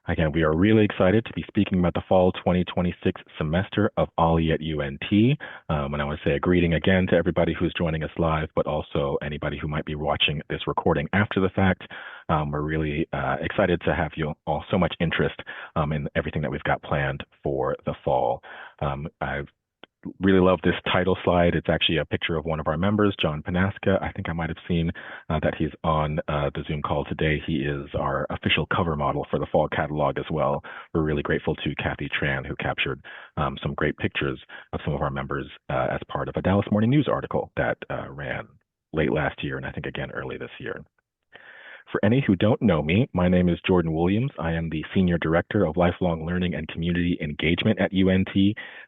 Again, we are really excited to be speaking about the fall 2026 semester of OLLI at UNT. And I want to say a greeting again to everybody who's joining us live, but also anybody who might be watching this recording after the fact. We're really excited to have you all so much interest in everything that we've got planned for the fall. I've really love this title slide. It's actually a picture of one of our members, John Panaska. I think I might have seen that he's on the Zoom call today. He is our official cover model for the fall catalog as well. We're really grateful to Kathy Tran, who captured some great pictures of some of our members as part of a Dallas Morning News article that ran late last year and I think again early this year. For any who don't know me, my name is Jordan Williams. I am the Senior Director of Lifelong Learning and Community Engagement at UNT.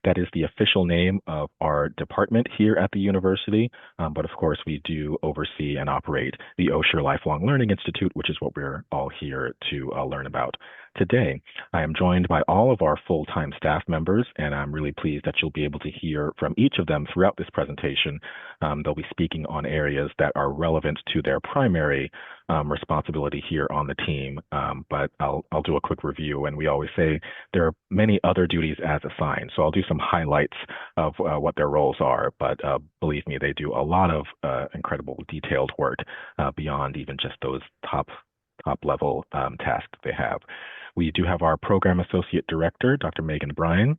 That is the official name of our department here at the university. But of course, we do oversee and operate the Osher Lifelong Learning Institute, which is what we're all here to learn about today. I am joined by all of our full-time staff members, and I'm really pleased that you'll be able to hear from each of them throughout this presentation. They'll be speaking on areas that are relevant to their primary responsibility here on the team, but I'll do a quick review. And we always say there are many other duties as assigned, so I'll do some highlights of what their roles are. But believe me, they do a lot of incredible detailed work beyond even just those top level tasks they have. We do have our program associate director, Dr. Megan Bryan.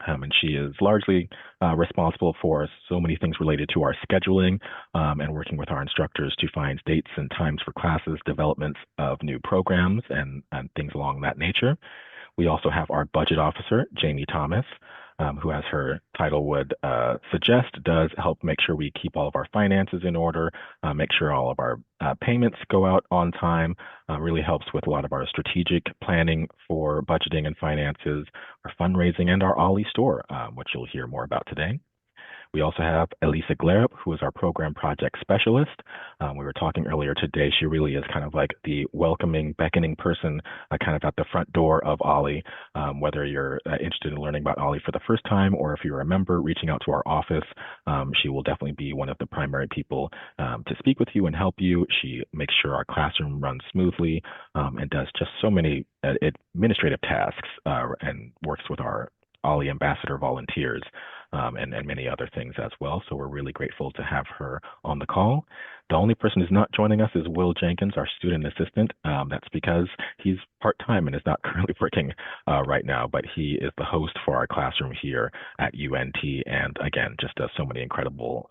And she is largely responsible for so many things related to our scheduling and working with our instructors to find dates and times for classes, developments of new programs, and things along that nature. We also have our budget officer, Jamie Thomas, who, as her title would suggest, does help make sure we keep all of our finances in order, make sure all of our payments go out on time, really helps with a lot of our strategic planning for budgeting and finances, our fundraising, and our OLLI store, which you'll hear more about today. We also have Elisa Glerup, who is our program project specialist. We were talking earlier today. She really is kind of like the welcoming, beckoning person kind of at the front door of OLLI, whether you're interested in learning about OLLI for the first time or if you're a member reaching out to our office. She will definitely be one of the primary people to speak with you and help you. She makes sure our classroom runs smoothly and does just so many administrative tasks and works with our OLLI ambassador volunteers and many other things as well. So we're really grateful to have her on the call. The only person who's not joining us is Will Jenkins, our student assistant. That's because he's part-time and is not currently working right now, but he is the host for our classroom here at UNT. And again, just does so many incredible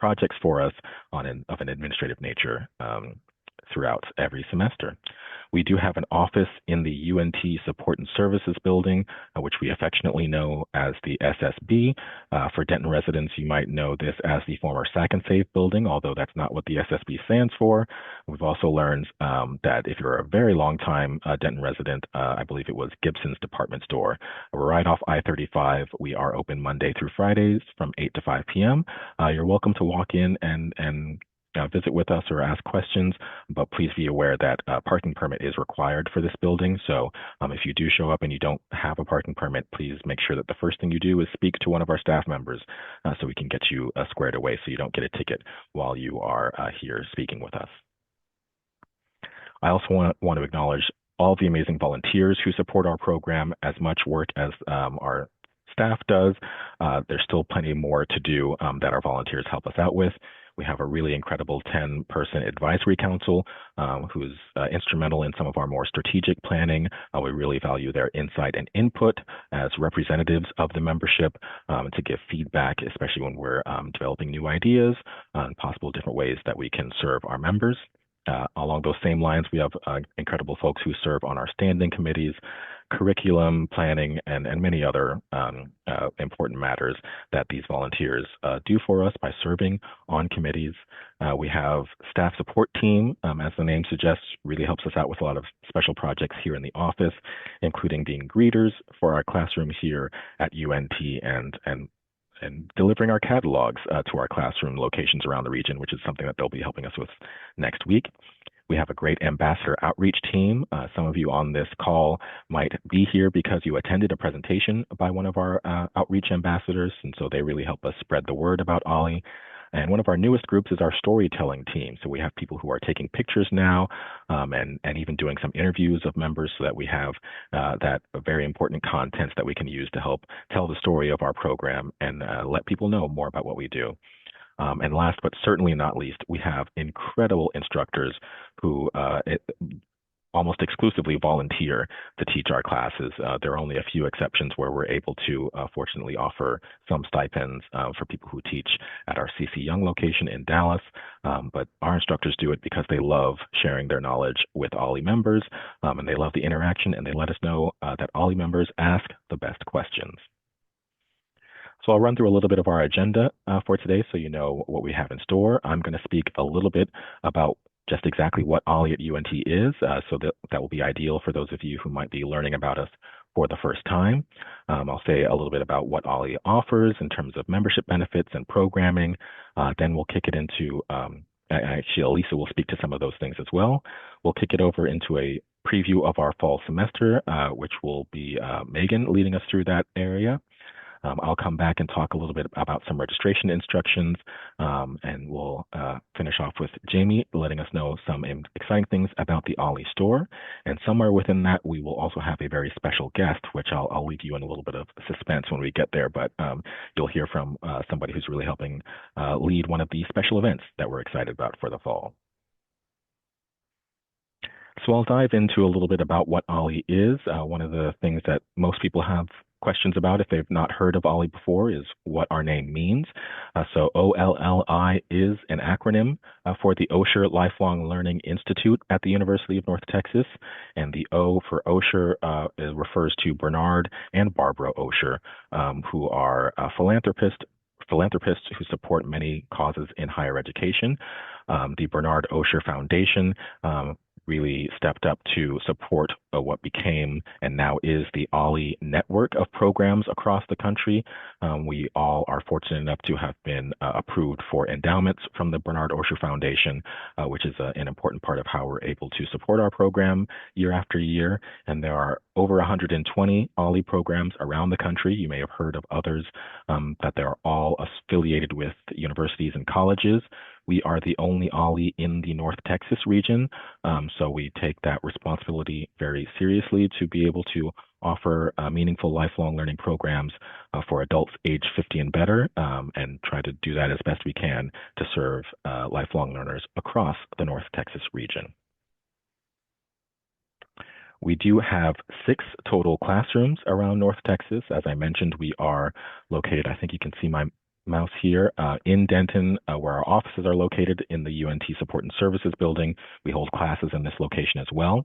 projects for us of an administrative nature throughout every semester. We do have an office in the UNT Support and Services building, which we affectionately know as the SSB. For Denton residents, you might know this as the former Sack and Save building, although that's not what the SSB stands for. We've also learned that if you're a very long time Denton resident, I believe it was Gibson's department store. We're right off I-35. We are open Monday through Fridays from 8 to 5 p.m. You're welcome to walk in and visit with us or ask questions, but please be aware that a parking permit is required for this building. So if you do show up and you don't have a parking permit, please make sure that the first thing you do is speak to one of our staff members so we can get you squared away so you don't get a ticket while you are here speaking with us. I also want to acknowledge all the amazing volunteers who support our program. As much work as our staff does, there's still plenty more to do that our volunteers help us out with. We have a really incredible 10-person advisory council who's instrumental in some of our more strategic planning. We really value their insight and input as representatives of the membership to give feedback, especially when we're developing new ideas and possible different ways that we can serve our members. Along those same lines, we have incredible folks who serve on our standing committees, curriculum planning, and many other important matters that these volunteers do for us by serving on committees. We have staff support team, as the name suggests, really helps us out with a lot of special projects here in the office, including being greeters for our classroom here at UNT and delivering our catalogs to our classroom locations around the region, which is something that they'll be helping us with next week. We have a great ambassador outreach team. Some of you on this call might be here because you attended a presentation by one of our outreach ambassadors, and so they really help us spread the word about OLLI. And one of our newest groups is our storytelling team. So we have people who are taking pictures now, and even doing some interviews of members, so that we have that very important content that we can use to help tell the story of our program and let people know more about what we do. And last but certainly not least, we have incredible instructors who almost exclusively volunteer to teach our classes. There are only a few exceptions where we're able to fortunately offer some stipends for people who teach at our CC Young location in Dallas. But our instructors do it because they love sharing their knowledge with OLLI members, and they love the interaction, and they let us know that OLLI members ask the best questions. So I'll run through a little bit of our agenda for today so you know what we have in store. I'm going to speak a little bit about just exactly what OLLI at UNT is, so that will be ideal for those of you who might be learning about us for the first time. I'll say a little bit about what OLLI offers in terms of membership benefits and programming. Then we'll kick it into, actually, Elisa will speak to some of those things as well. We'll kick it over into a preview of our fall semester, which will be Megan leading us through that area. I'll come back and talk a little bit about some registration instructions, and we'll finish off with Jamie letting us know some exciting things about the OLLI store. And somewhere within that, we will also have a very special guest, which I'll leave you in a little bit of suspense when we get there, but you'll hear from somebody who's really helping lead one of the special events that we're excited about for the fall. So I'll dive into a little bit about what OLLI is. One of the things that most people have questions about if they've not heard of OLLI before is what our name means. So OLLI is an acronym for the Osher Lifelong Learning Institute at the University of North Texas. And the O for Osher refers to Bernard and Barbara Osher, who are philanthropists who support many causes in higher education. The Bernard Osher Foundation really stepped up to support what became and now is the OLLI network of programs across the country. We all are fortunate enough to have been approved for endowments from the Bernard Osher Foundation, which is an important part of how we're able to support our program year after year. And there are over 120 OLLI programs around the country. You may have heard of others that they're all affiliated with universities and colleges. We are the only OLLI in the North Texas region, so we take that responsibility very seriously to be able to offer meaningful lifelong learning programs for adults age 50 and better, and try to do that as best we can to serve lifelong learners across the North Texas region. We do have 6 total classrooms around North Texas. As I mentioned, we are located, I think you can see my mouse here, in Denton, where our offices are located in the UNT Support and Services building. We hold classes in this location as well.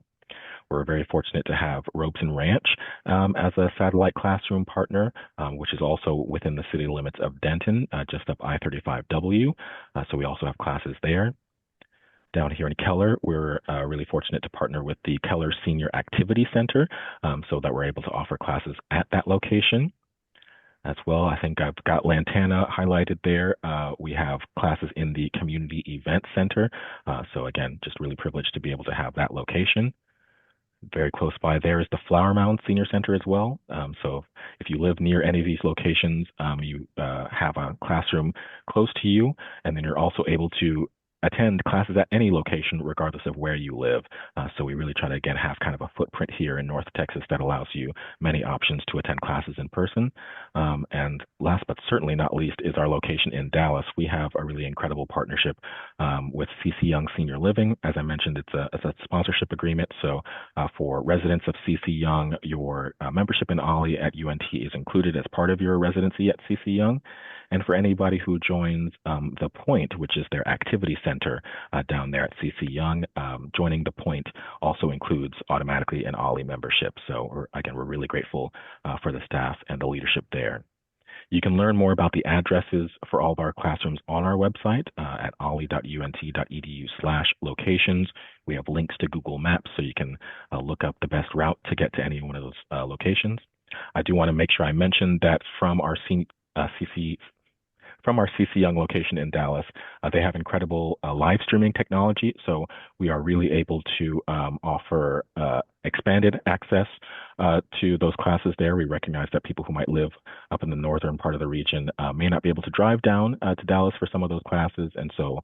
We're very fortunate to have Robeson Ranch as a satellite classroom partner, which is also within the city limits of Denton, just up I-35W. So we also have classes there. Down here in Keller, we're really fortunate to partner with the Keller Senior Activity Center, so that we're able to offer classes at that location. As well, I think I've got Lantana highlighted there. We have classes in the Community Event Center. So again, just really privileged to be able to have that location. Very close by there is the Flower Mound Senior Center as well. So if you live near any of these locations, you have a classroom close to you, and then you're also able to attend classes at any location regardless of where you live. So we really try to, again, have kind of a footprint here in North Texas that allows you many options to attend classes in person. And last but certainly not least is our location in Dallas. We have a really incredible partnership with CC Young Senior Living. As I mentioned, it's a sponsorship agreement. So for residents of CC Young, your membership in OLLI at UNT is included as part of your residency at CC Young. And for anybody who joins The Point, which is their activity center down there at CC Young, joining The Point also includes automatically an OLLI membership. So again, we're really grateful for the staff and the leadership there. You can learn more about the addresses for all of our classrooms on our website at olli.unt.edu/locations. We have links to Google Maps, so you can look up the best route to get to any one of those locations. I do want to make sure I mention that from our CC Young location in Dallas, they have incredible live streaming technology. So we are really able to offer expanded access to those classes there. We recognize that people who might live up in the northern part of the region may not be able to drive down to Dallas for some of those classes, and so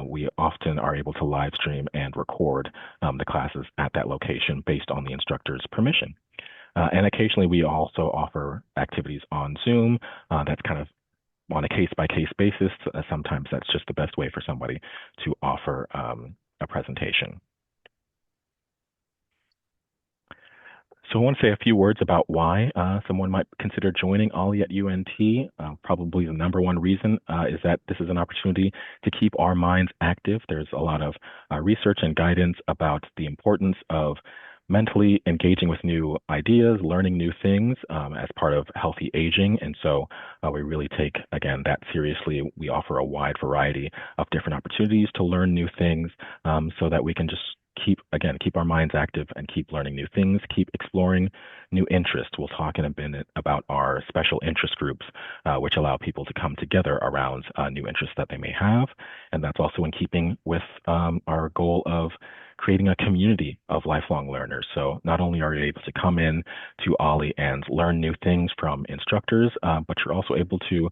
we often are able to live stream and record the classes at that location based on the instructor's permission. And occasionally we also offer activities on Zoom. That's kind of on a case-by-case basis. Sometimes that's just the best way for somebody to offer a presentation. So I want to say a few words about why someone might consider joining OLLI at UNT. Probably the number one reason is that this is an opportunity to keep our minds active. There's a lot of research and guidance about the importance of mentally engaging with new ideas, learning new things as part of healthy aging. And so we really take, again, that seriously. We offer a wide variety of different opportunities to learn new things so that we can just keep our minds active and keep learning new things, keep exploring new interests. We'll talk in a minute about our special interest groups, which allow people to come together around new interests that they may have. And that's also in keeping with our goal of creating a community of lifelong learners. So not only are you able to come in to OLLI and learn new things from instructors, but you're also able to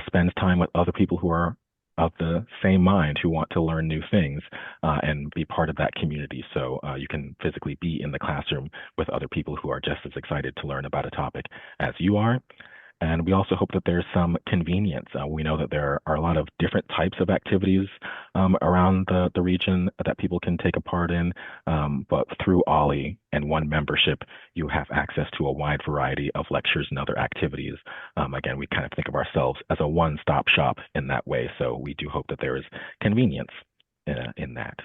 spend time with other people who are of the same mind, who want to learn new things and be part of that community. So you can physically be in the classroom with other people who are just as excited to learn about a topic as you are. And we also hope that there's some convenience. We know that there are a lot of different types of activities around the region that people can take a part in, but through OLLI and one membership, you have access to a wide variety of lectures and other activities. Again, we kind of think of ourselves as a one-stop shop in that way, so we do hope that there is convenience in that.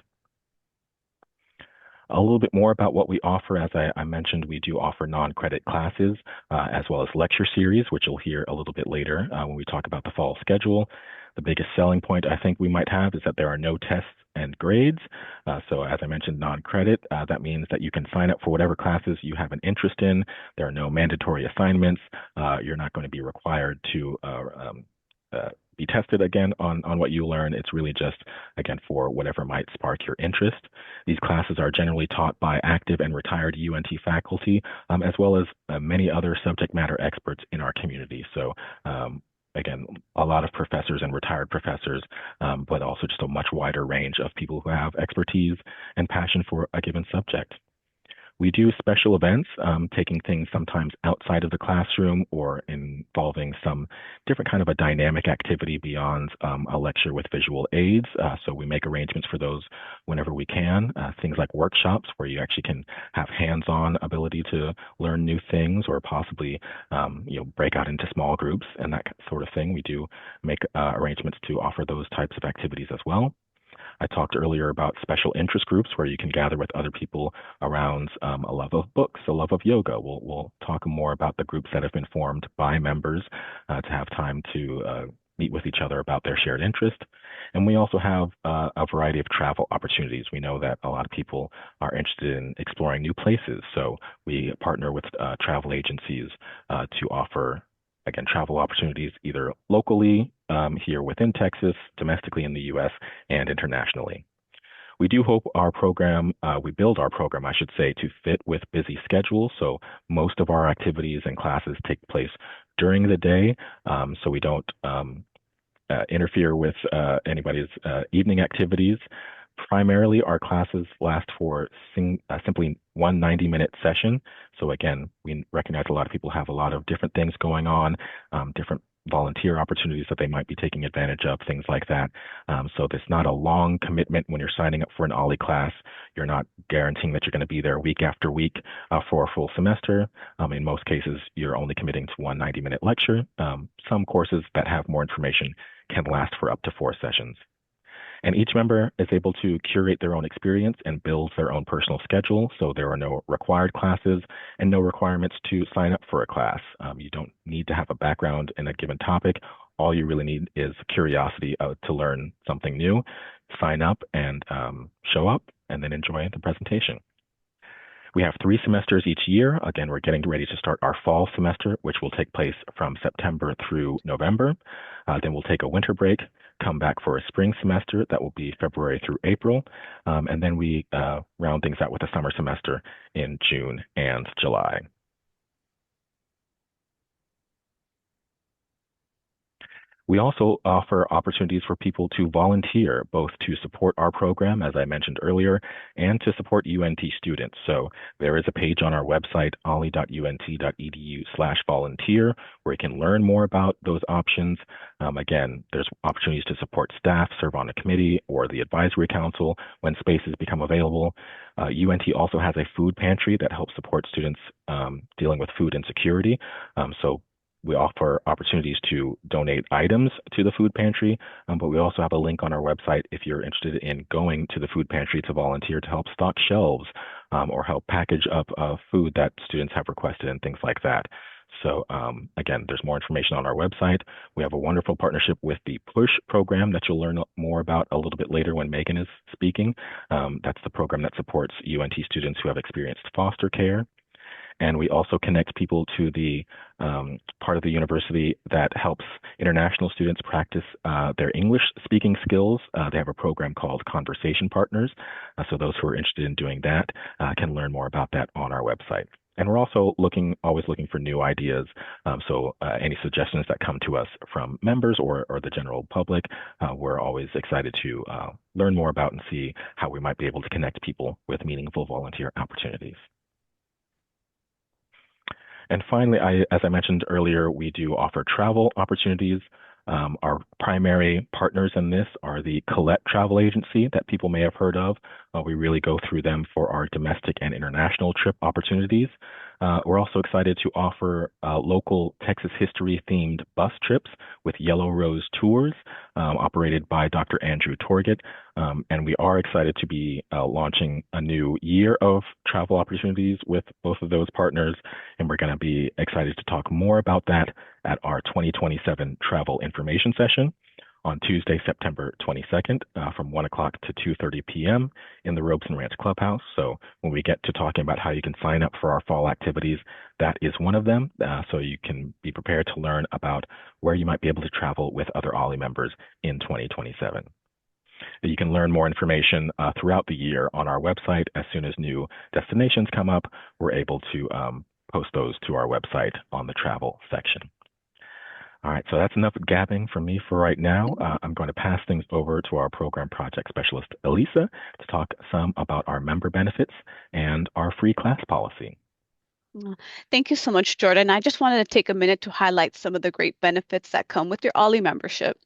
A little bit more about what we offer. As I mentioned, we do offer non-credit classes as well as lecture series, which you'll hear a little bit later when we talk about the fall schedule. The biggest selling point I think we might have is that there are no tests and grades. So as I mentioned, non-credit, that means that you can sign up for whatever classes you have an interest in. There are no mandatory assignments. You're not going to be required to be tested again on what you learn. It's really just, again, for whatever might spark your interest. These classes are generally taught by active and retired UNT faculty, as well as many other subject matter experts in our community. So again, a lot of professors and retired professors, but also just a much wider range of people who have expertise and passion for a given subject. We do special events, taking things sometimes outside of the classroom or involving some different kind of a dynamic activity beyond a lecture with visual aids. So we make arrangements for those whenever we can. Things like workshops where you actually can have hands-on ability to learn new things or possibly break out into small groups and that sort of thing. We do make arrangements to offer those types of activities as well. I talked earlier about special interest groups where you can gather with other people around a love of books, a love of yoga. We'll talk more about the groups that have been formed by members to have time to meet with each other about their shared interest. And we also have a variety of travel opportunities. We know that a lot of people are interested in exploring new places. So we partner with travel agencies to offer, again, travel opportunities either locally here within Texas, domestically in the U.S., and internationally. We do hope our program, we build our program, I should say, to fit with busy schedules. So most of our activities and classes take place during the day, so we don't interfere with anybody's evening activities. Primarily, our classes last for simply one 90-minute session. So again, we recognize a lot of people have a lot of different things going on, different volunteer opportunities that they might be taking advantage of, things like that. So there's not a long commitment when you're signing up for an OLLI class. You're not guaranteeing that you're going to be there week after week for a full semester. In most cases, you're only committing to one 90-minute lecture. Some courses that have more information can last for up to 4 sessions. And each member is able to curate their own experience and build their own personal schedule. So there are no required classes and no requirements to sign up for a class. You don't need to have a background in a given topic. All you really need is curiosity to learn something new, sign up and show up, and then enjoy the presentation. We have 3 semesters each year. Again, we're getting ready to start our fall semester, which will take place from September through November. Then we'll take a winter break, come back for a spring semester. That will be February through April. And then we round things out with a summer semester in June and July. We also offer opportunities for people to volunteer, both to support our program, as I mentioned earlier, and to support UNT students. So there is a page on our website, olli.unt.edu/volunteer, where you can learn more about those options. Again, there's opportunities to support staff, serve on a committee or the advisory council when spaces become available. UNT also has a food pantry that helps support students dealing with food insecurity. So we offer opportunities to donate items to the food pantry, but we also have a link on our website if you're interested in going to the food pantry to volunteer to help stock shelves or help package up food that students have requested and things like that. So again, there's more information on our website. We have a wonderful partnership with the PUSH program that you'll learn more about a little bit later when Megan is speaking. That's the program that supports UNT students who have experienced foster care. And we also connect people to the part of the university that helps international students practice their English speaking skills. They have a program called Conversation Partners. So those who are interested in doing that can learn more about that on our website. And we're also always looking for new ideas. So any suggestions that come to us from members or the general public, we're always excited to learn more about and see how we might be able to connect people with meaningful volunteer opportunities. And finally, as I mentioned earlier, we do offer travel opportunities. Our primary partners in this are the Colette Travel Agency that people may have heard of. We really go through them for our domestic and international trip opportunities. We're also excited to offer local Texas history themed bus trips with Yellow Rose Tours, operated by Dr. Andrew Torgett. And we are excited to be launching a new year of travel opportunities with both of those partners. And we're going to be excited to talk more about that at our 2027 travel information session on Tuesday, September 22nd, from 1 o'clock to 2:30 p.m. in the Robeson Ranch Clubhouse. So when we get to talking about how you can sign up for our fall activities, that is one of them. So you can be prepared to learn about where you might be able to travel with other OLLI members in 2027. You can learn more information throughout the year on our website. As soon as new destinations come up, we're able to post those to our website on the travel section. All right, so that's enough gabbing from me for right now. I'm going to pass things over to our program project specialist, Elisa, to talk some about our member benefits and our free class policy. Thank you so much, Jordan. I just wanted to take a minute to highlight some of the great benefits that come with your OLLI membership.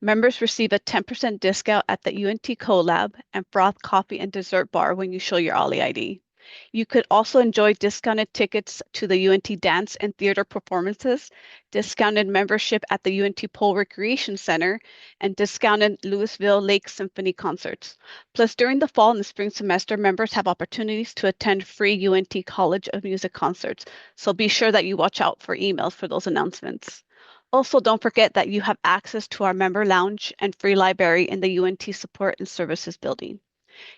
Members receive a 10% discount at the UNT CoLab and Froth Coffee and Dessert Bar when you show your OLLI ID. You could also enjoy discounted tickets to the UNT dance and theater performances, discounted membership at the UNT Pole Recreation Center, and discounted Louisville Lake Symphony concerts. Plus, during the fall and the spring semester, members have opportunities to attend free UNT College of Music concerts. So be sure that you watch out for emails for those announcements. Also, don't forget that you have access to our member lounge and free library in the UNT Support and Services building.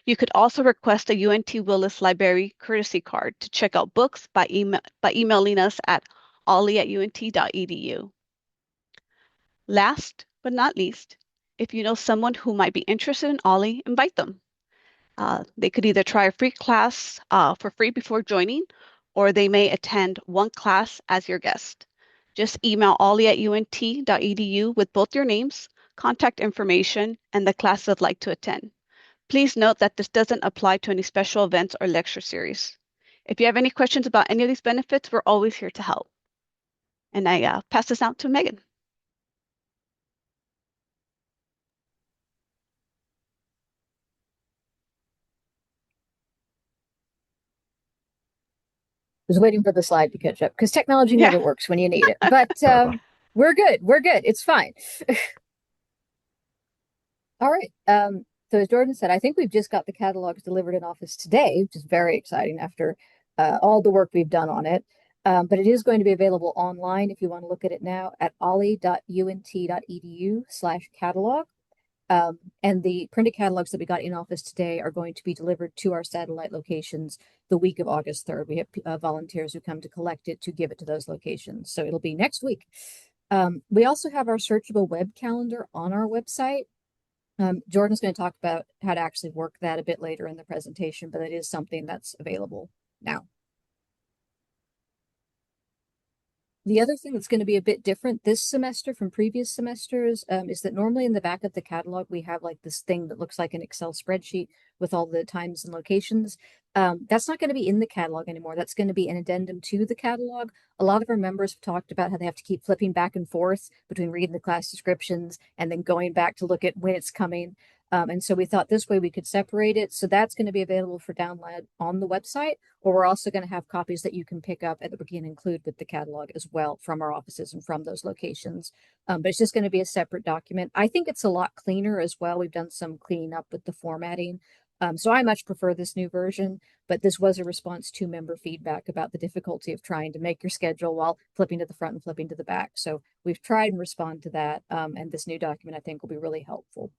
You could also request a UNT Willis Library courtesy card to check out books by emailing us at olli@unt.edu. Last but not least, if you know someone who might be interested in OLLI, invite them. They could either try a free class for free before joining, or they may attend one class as your guest. Just email olli@unt.edu with both your names, contact information, and the class they'd like to attend. Please note that this doesn't apply to any special events or lecture series. If you have any questions about any of these benefits, we're always here to help. And I pass this out to Megan. Was waiting for the slide to catch up because technology never works when you need it. But we're good. We're good. It's fine. All right. So as Jordan said, I think we've just got the catalogs delivered in office today, which is very exciting after all the work we've done on it. But it is going to be available online if you want to look at it now at olli.unt.edu/catalog. And the printed catalogs that we got in office today are going to be delivered to our satellite locations the week of August 3rd. We have volunteers who come to collect it to give it to those locations. So it'll be next week. We also have our searchable web calendar on our website. Jordan's going to talk about how to actually work that a bit later in the presentation, but it is something that's available now. The other thing that's going to be a bit different this semester from previous semesters is that normally in the back of the catalog, we have like this thing that looks like an Excel spreadsheet with all the times and locations. That's not going to be in the catalog anymore. That's going to be an addendum to the catalog. A lot of our members have talked about how they have to keep flipping back and forth between reading the class descriptions and then going back to look at when it's coming. And so we thought this way we could separate it. So that's going to be available for download on the website, or we're also going to have copies that you can pick up and that we can include with the catalog as well from our offices and from those locations. But it's just going to be a separate document. I think it's a lot cleaner as well. We've done some cleaning up with the formatting. So I much prefer this new version, but this was a response to member feedback about the difficulty of trying to make your schedule while flipping to the front and flipping to the back. So we've tried and respond to that. And this new document, I think, will be really helpful.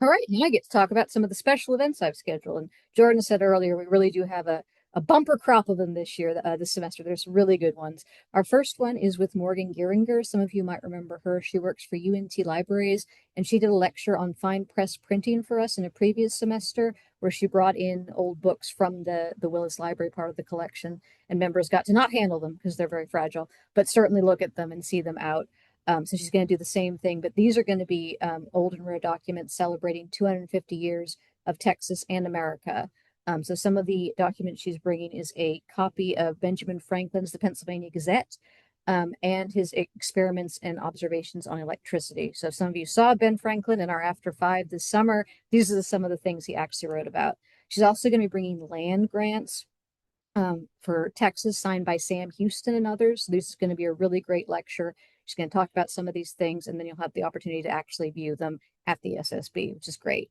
All right, now I get to talk about some of the special events I've scheduled. And Jordan said earlier, we really do have a bumper crop of them this year, this semester. There's really good ones. Our first one is with Morgan Geringer. Some of you might remember her. She works for UNT Libraries, and she did a lecture on fine press printing for us in a previous semester, where she brought in old books from the Willis Library part of the collection, and members got to not handle them because they're very fragile, but certainly look at them and see them out. So she's going to do the same thing, but these are going to be old and rare documents celebrating 250 years of Texas and America. So some of the documents she's bringing is a copy of Benjamin Franklin's The Pennsylvania Gazette and his experiments and observations on electricity. So if some of you saw Ben Franklin in our After Five this summer, these are some of the things he actually wrote about. She's also going to be bringing land grants for Texas signed by Sam Houston and others. So this is going to be a really great lecture. She's going to talk about some of these things, and then you'll have the opportunity to actually view them at the SSB, which is great.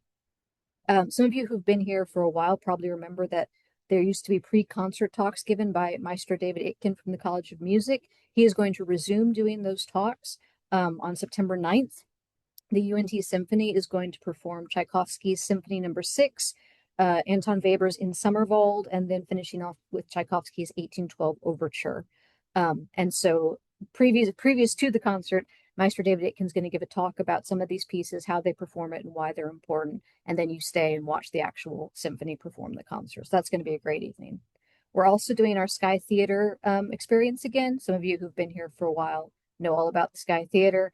Some of you who've been here for a while probably remember that there used to be pre-concert talks given by Maestro David Itkin from the College of Music. He is going to resume doing those talks on September 9th. The UNT Symphony is going to perform Tchaikovsky's Symphony No. 6, Anton Weber's In Summerwald, and then finishing off with Tchaikovsky's 1812 Overture. And so previous to the concert, Maestro David Aitken's going to give a talk about some of these pieces, how they perform it and why they're important. And then you stay and watch the actual symphony perform the concert. So that's going to be a great evening. We're also doing our Sky Theater experience again. Some of you who've been here for a while know all about the Sky Theater.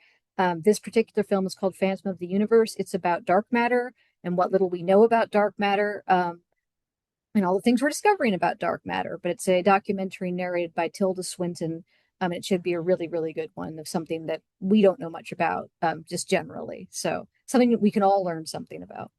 This particular film is called Phantom of the Universe. It's about dark matter and what little we know about dark matter and all the things we're discovering about dark matter. But it's a documentary narrated by Tilda Swinton. And it should be a really, really good one of something that we don't know much about, just generally. So something that we can all learn something about.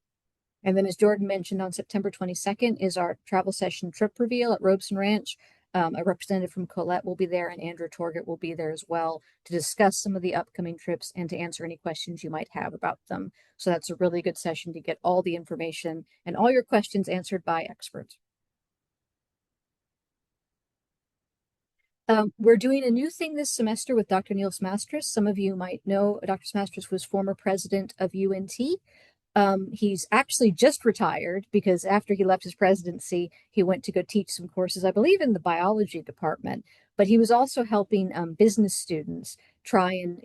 And then, as Jordan mentioned, on September 22nd is our travel session trip reveal at Robeson Ranch. A representative from Colette will be there, and Andrew Torgett will be there as well to discuss some of the upcoming trips and to answer any questions you might have about them. So that's a really good session to get all the information and all your questions answered by experts. We're doing a new thing this semester with Dr. Neil Smastris. Some of you might know Dr. Smastris was former president of UNT. He's actually just retired because after he left his presidency, he went to go teach some courses, I believe, in the biology department. But he was also helping business students try and,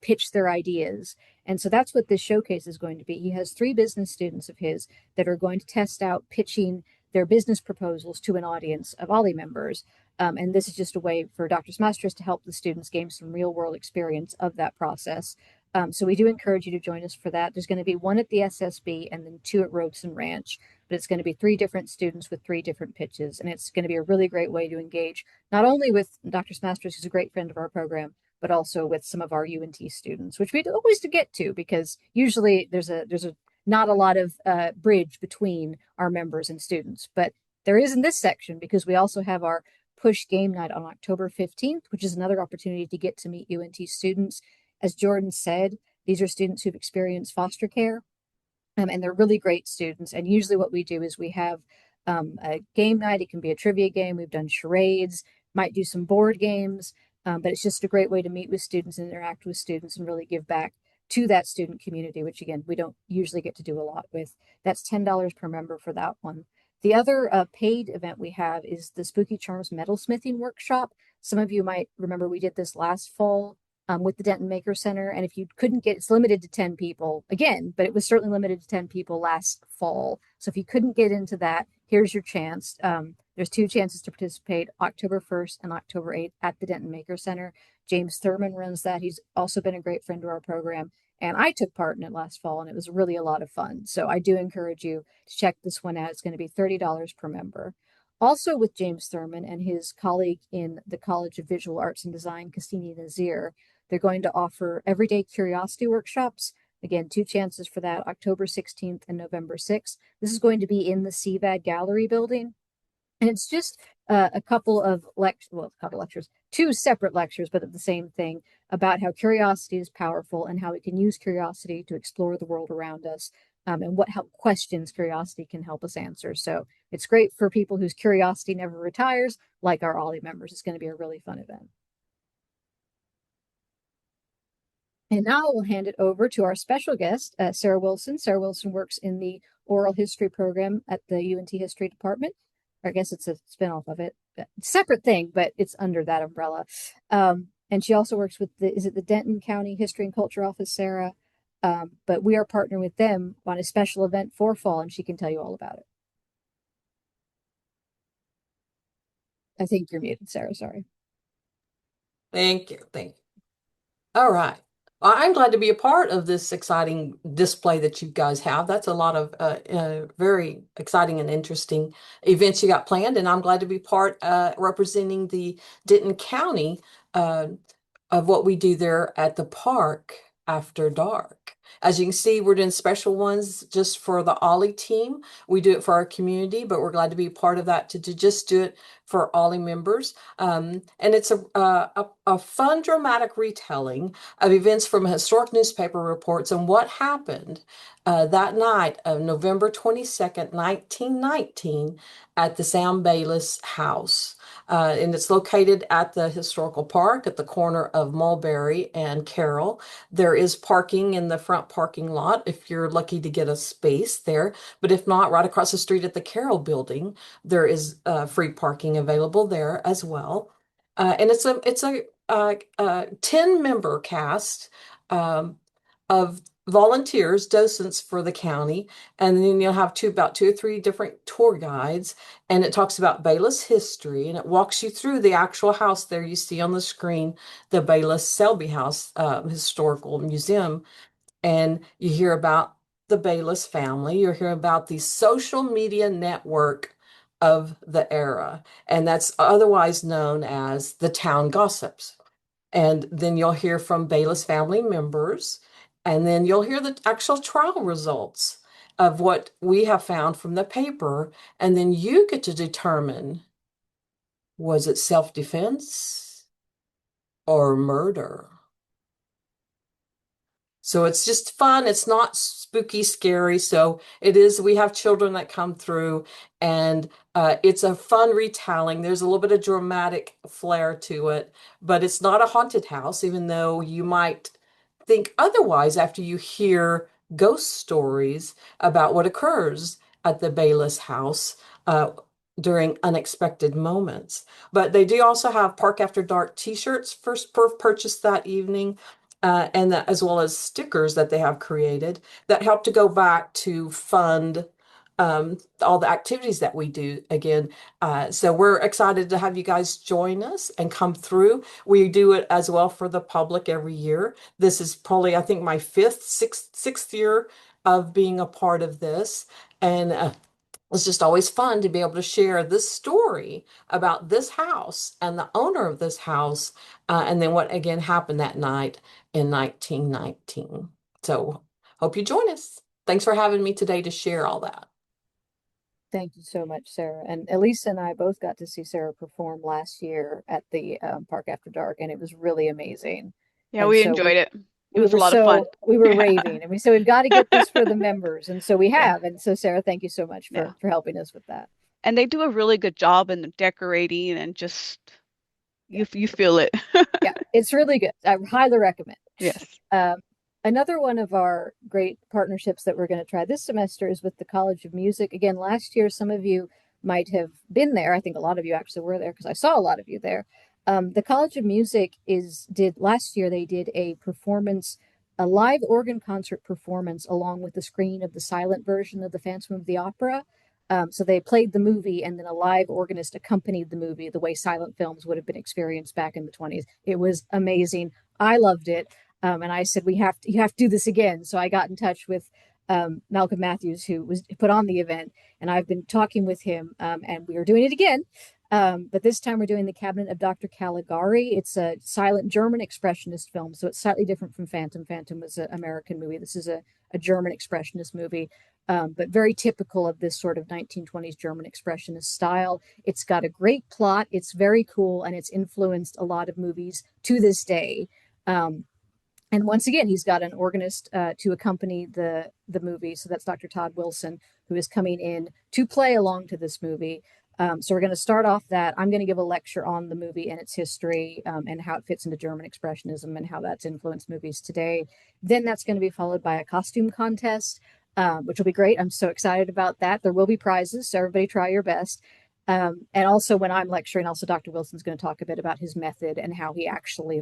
pitch their ideas. And so that's what this showcase is going to be. He has 3 business students of his that are going to test out pitching their business proposals to an audience of OLLI members. And this is just a way for Dr. Smastris to help the students gain some real world experience of that process. So we do encourage you to join us for that. There's going to be 1 at the SSB and then 2 at Robeson Ranch, but it's going to be 3 different students with 3 different pitches. And it's going to be a really great way to engage not only with Dr. Smastris, who's a great friend of our program, but also with some of our UNT students, which we always to get to because usually there's a not a lot of bridge between our members and students, but there is in this section because we also have our Push Game Night on October 15th, which is another opportunity to get to meet UNT students. As Jordan said, these are students who've experienced foster care, and they're really great students. And usually what we do is we have a game night. It can be a trivia game. We've done charades, might do some board games, but it's just a great way to meet with students and interact with students and really give back to that student community, which again, we don't usually get to do a lot with. That's $10 per member for that one. The other paid event we have is the Spooky Charms Metalsmithing Workshop. Some of you might remember we did this last fall with the Denton Maker Center. And if you couldn't get, it's limited to 10 people again, but it was certainly limited to 10 people last fall. So if you couldn't get into that, here's your chance. There's 2 chances to participate, October 1st and October 8th at the Denton Maker Center. James Thurman runs that. He's also been a great friend to our program. And I took part in it last fall, and it was really a lot of fun. So I do encourage you to check this one out. It's going to be $30 per member. Also with James Thurman and his colleague in the College of Visual Arts and Design, Cassini Nazir, they're going to offer everyday curiosity workshops. Again, 2 chances for that, October 16th and November 6th. This is going to be in the CVAD Gallery building. And it's just a couple of lectures, 2 separate lectures, but at the same thing, about how curiosity is powerful and how we can use curiosity to explore the world around us, and what questions curiosity can help us answer. So it's great for people whose curiosity never retires, like our OLLI members. It's going to be a really fun event. And now we'll hand it over to our special guest, Sarah Wilson. Sarah Wilson works in the oral history program at the UNT History Department. Or I guess it's a spinoff of it, separate thing, but it's under that umbrella. And she also works with the Denton County History and Culture Office, Sarah? But we are partnering with them on a special event for fall, and she can tell you all about it. I think you're muted, Sarah. Sorry. Thank you. Thank you. All right. I'm glad to be a part of this exciting display that you guys have. That's a lot of very exciting and interesting events you got planned, and I'm glad to be part representing the Denton County of what we do there at the park after dark. As you can see, we're doing special ones just for the OLLI team. We do it for our community, but we're glad to be part of that to just do it for OLLI members. And it's a fun, dramatic retelling of events from historic newspaper reports and what happened that night of November 22nd, 1919 at the Sam Baylis house. And it's located at the historical park at the corner of Mulberry and Carroll. There is parking in the front parking lot if you're lucky to get a space there. But if not, right across the street at the Carroll building, there is free parking available there as well. And it's a 10-member cast of volunteers, docents for the county, and then you'll have about 2 or 3 different tour guides, and it talks about Baylis history, and it walks you through the actual house there you see on the screen, the Baylis Selby House Historical Museum, and you hear about the Baylis family, you hear about the social media network of the era, and that's otherwise known as the town gossips. And then you'll hear from Baylis family members, and then you'll hear the actual trial results of what we have found from the paper. And then you get to determine, was it self-defense or murder? So it's just fun. It's not spooky, scary. So it is, we have children that come through, and it's a fun retelling. There's a little bit of dramatic flair to it, but it's not a haunted house, even though you might think otherwise after you hear ghost stories about what occurs at the Baylis house during unexpected moments. But they do also have Park After Dark t-shirts first purchased that evening. And that, as well as stickers that they have created that help to go back to fund all the activities that we do again. So we're excited to have you guys join us and come through. We do it as well for the public every year. This is probably, I think, my sixth year of being a part of this. And it's just always fun to be able to share this story about this house and the owner of this house, and then what again happened that night in 1919. So hope you join us. Thanks for having me today to share all that. Thank you so much, Sarah. And Elisa and I both got to see Sarah perform last year at the Park After Dark, and it was really amazing. Yeah, and we so enjoyed it. It was a lot of fun. We were Yeah. raving, and we said we've got to get this for the members, and so we Yeah. have. And so Sarah, thank you so much Yeah. for helping us with that. And they do a really good job in the decorating and just you feel it. Yeah, it's really good. I highly recommend. Yes. Another one of our great partnerships that we're going to try this semester is with the College of Music. Again, last year, some of you might have been there. I think a lot of you actually were there because I saw a lot of you there. The College of Music last year, they did a performance, a live organ concert performance along with the screening of the silent version of the Phantom of the Opera. So they played the movie, and then a live organist accompanied the movie the way silent films would have been experienced back in the 20s. It was amazing. I loved it. And I said, you have to do this again. So I got in touch with Malcolm Matthews, who was put on the event, and I've been talking with him, and we are doing it again. But this time we're doing The Cabinet of Dr. Caligari. It's a silent German expressionist film, so it's slightly different from Phantom. Phantom was an American movie. This is a German expressionist movie, but very typical of this sort of 1920s German expressionist style. It's got a great plot. It's very cool, and it's influenced a lot of movies to this day. And once again, he's got an organist to accompany the movie. So that's Dr. Todd Wilson, who is coming in to play along to this movie. So we're going to start off that. I'm going to give a lecture on the movie and its history, and how it fits into German Expressionism and how that's influenced movies today. Then that's going to be followed by a costume contest, which will be great. I'm so excited about that. There will be prizes, so everybody try your best. And also when I'm lecturing, also Dr. Wilson's going to talk a bit about his method and how he actually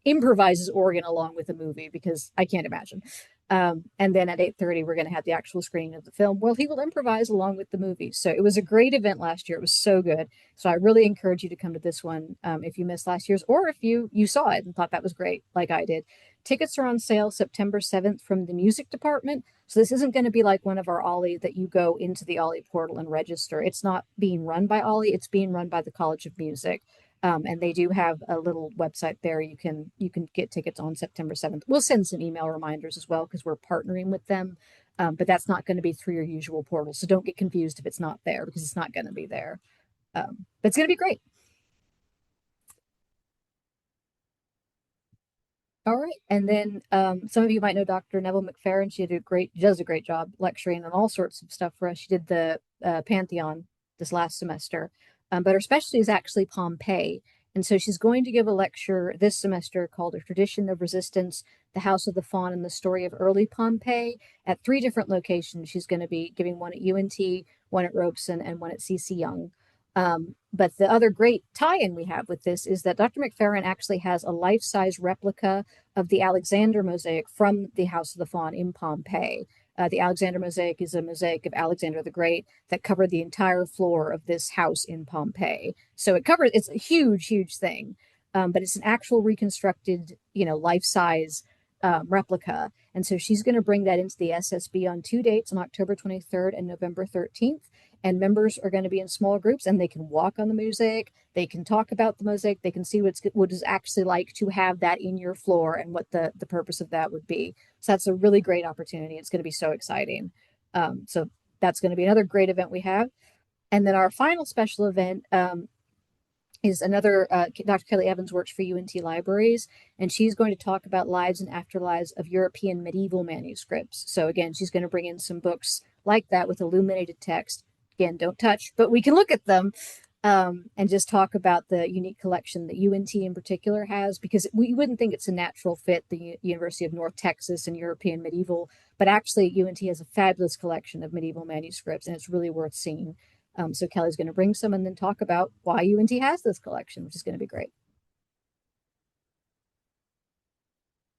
improvises organ along with the movie, because I can't imagine. And then at 8:30, we're going to have the actual screening of the film. Well, he will improvise along with the movie. So it was a great event last year. It was so good. So I really encourage you to come to this one, if you missed last year's, or if you saw it and thought that was great, like I did. Tickets are on sale September 7th from the music department. So this isn't going to be like one of our OLLI that you go into the OLLI portal and register. It's not being run by OLLI. It's being run by the College of Music. And they do have a little website there. You can get tickets on September 7th. We'll send some email reminders as well, because we're partnering with them. But that's not going to be through your usual portal. So don't get confused if it's not there, because it's not going to be there. But it's going to be great. All right. And then some of you might know Dr. Neville McFerrin. She does a great job lecturing on all sorts of stuff for us. She did the Pantheon this last semester. But her specialty is actually Pompeii. And so she's going to give a lecture this semester called A Tradition of Resistance, the House of the Faun, and the Story of Early Pompeii at 3 different locations. She's going to be giving one at UNT, one at Robeson, and one at CC Young. But the other great tie-in we have with this is that Dr. McFerrin actually has a life-size replica of the Alexander mosaic from the House of the Faun in Pompeii. The Alexander mosaic is a mosaic of Alexander the Great that covered the entire floor of this house in Pompeii. So it's a huge, huge thing. But it's an actual reconstructed, life-size replica. And so she's going to bring that into the SSB on 2 dates, on October 23rd and November 13th. And members are going to be in small groups, and they can walk on the mosaic. They can talk about the mosaic. They can see what it's actually like to have that in your floor, and what the purpose of that would be. So that's a really great opportunity. It's going to be so exciting. So that's going to be another great event we have. And then our final special event is another, Dr. Kelly Evans works for UNT Libraries, and she's going to talk about lives and afterlives of European medieval manuscripts. So again, she's going to bring in some books like that with illuminated text. Again, don't touch, but we can look at them, and just talk about the unique collection that UNT in particular has, because we wouldn't think it's a natural fit, the University of North Texas and European medieval, but actually UNT has a fabulous collection of medieval manuscripts, and it's really worth seeing. So Kelly's going to bring some and then talk about why UNT has this collection, which is going to be great.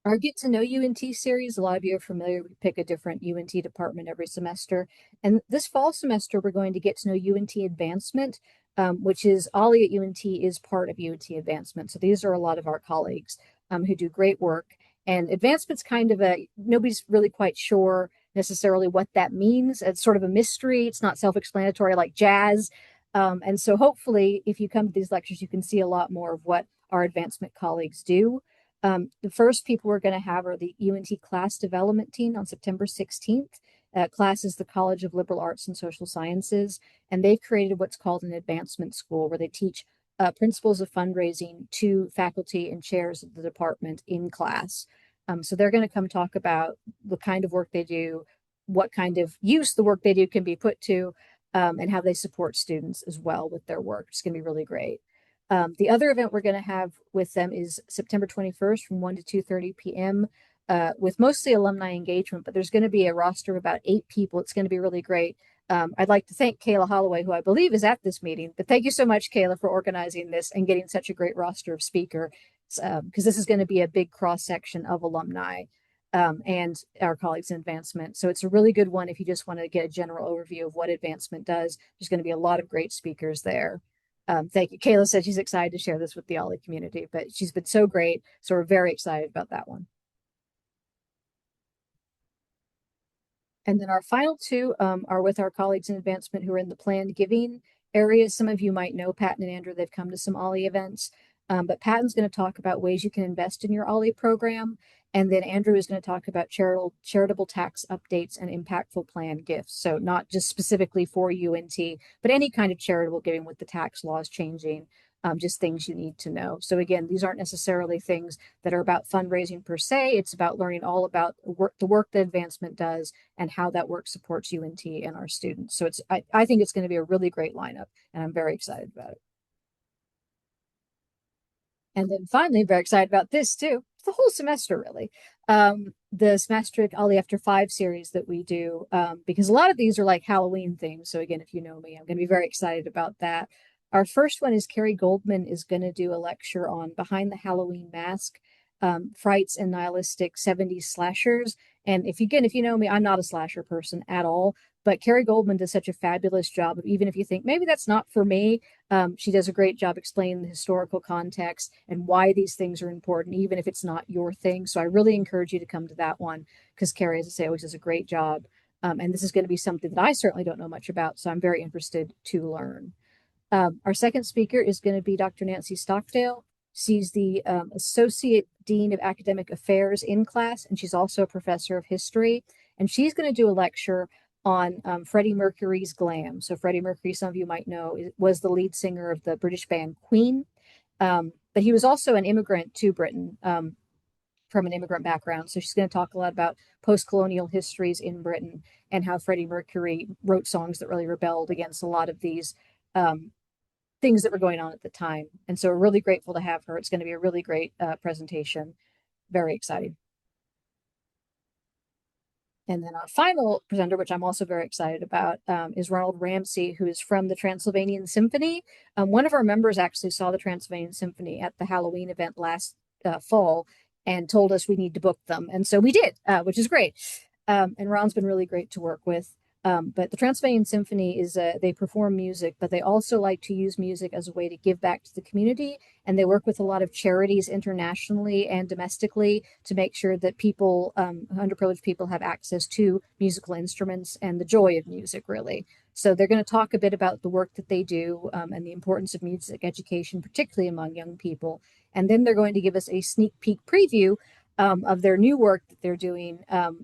Our Get to Know UNT series, a lot of you are familiar. We pick a different UNT department every semester. And this fall semester, we're going to get to know UNT Advancement, which is OLLI at UNT is part of UNT Advancement. So these are a lot of our colleagues who do great work. And advancement's kind of nobody's really quite sure necessarily what that means. It's sort of a mystery. It's not self-explanatory like jazz. And so hopefully, if you come to these lectures, you can see a lot more of what our advancement colleagues do. The first people we're going to have are the UNT class development team on September 16th. Class is the College of Liberal Arts and Social Sciences, and they've created what's called an advancement school, where they teach principles of fundraising to faculty and chairs of the department in class. So they're going to come talk about the kind of work they do, what kind of use the work they do can be put to, and how they support students as well with their work. It's going to be really great. The other event we're going to have with them is September 21st from 1 to 2:30 p.m. With mostly alumni engagement, but there's going to be a roster of about 8 people. It's going to be really great. I'd like to thank Kayla Holloway, who I believe is at this meeting, but thank you so much, Kayla, for organizing this and getting such a great roster of speakers, because this is going to be a big cross section of alumni. and our colleagues in advancement. So it's a really good one if you just want to get a general overview of what advancement does. There's going to be a lot of great speakers there. Thank you. Kayla said she's excited to share this with the OLLI community, but she's been so great. So we're very excited about that one. And then our final two are with our colleagues in advancement who are in the planned giving area. Some of you might know Patton and Andrew. They've come to some OLLI events. But Patton's going to talk about ways you can invest in your OLLI program. And then Andrew is going to talk about charitable tax updates and impactful plan gifts. So not just specifically for UNT, but any kind of charitable giving with the tax laws changing. Just things you need to know. So again, these aren't necessarily things that are about fundraising per se. It's about learning all about the work that advancement does and how that work supports UNT and our students. So I think it's going to be a really great lineup, and I'm very excited about it. And then finally, very excited about this too. The whole semester, really. The Semesteric OLLI After 5 series that we do, because a lot of these are like Halloween themes. So again, if you know me, I'm going to be very excited about that. Our first one is Carrie Goldman is going to do a lecture on Behind the Halloween Mask, Frights and Nihilistic 70s Slashers. And if you know me, I'm not a slasher person at all, but Carrie Goldman does such a fabulous job of, even if you think maybe that's not for me, she does a great job explaining the historical context and why these things are important, even if it's not your thing. So I really encourage you to come to that one because Carrie, as I say, always does a great job. And this is going to be something that I certainly don't know much about, so I'm very interested to learn. Our second speaker is going to be Dr. Nancy Stockdale. She's the Associate Dean of Academic Affairs in class, and she's also a professor of history. And she's going to do a lecture on Freddie Mercury's glam. So Freddie Mercury, some of you might know, was the lead singer of the British band Queen. But he was also an immigrant to Britain from an immigrant background. So she's going to talk a lot about post-colonial histories in Britain and how Freddie Mercury wrote songs that really rebelled against a lot of these things that were going on at the time. And so we're really grateful to have her. It's going to be a really great presentation. Very exciting. And then our final presenter, which I'm also very excited about, is Ronald Ramsey, who is from the Transylvanian Symphony. One of our members actually saw the Transylvanian Symphony at the Halloween event last fall and told us we need to book them. And so we did, which is great. And Ron's been really great to work with. But the Transylvanian Symphony is, they perform music, but they also like to use music as a way to give back to the community. And they work with a lot of charities internationally and domestically to make sure that people, underprivileged people, have access to musical instruments and the joy of music, really. So they're going to talk a bit about the work that they do and the importance of music education, particularly among young people. And then they're going to give us a sneak peek preview of their new work that they're doing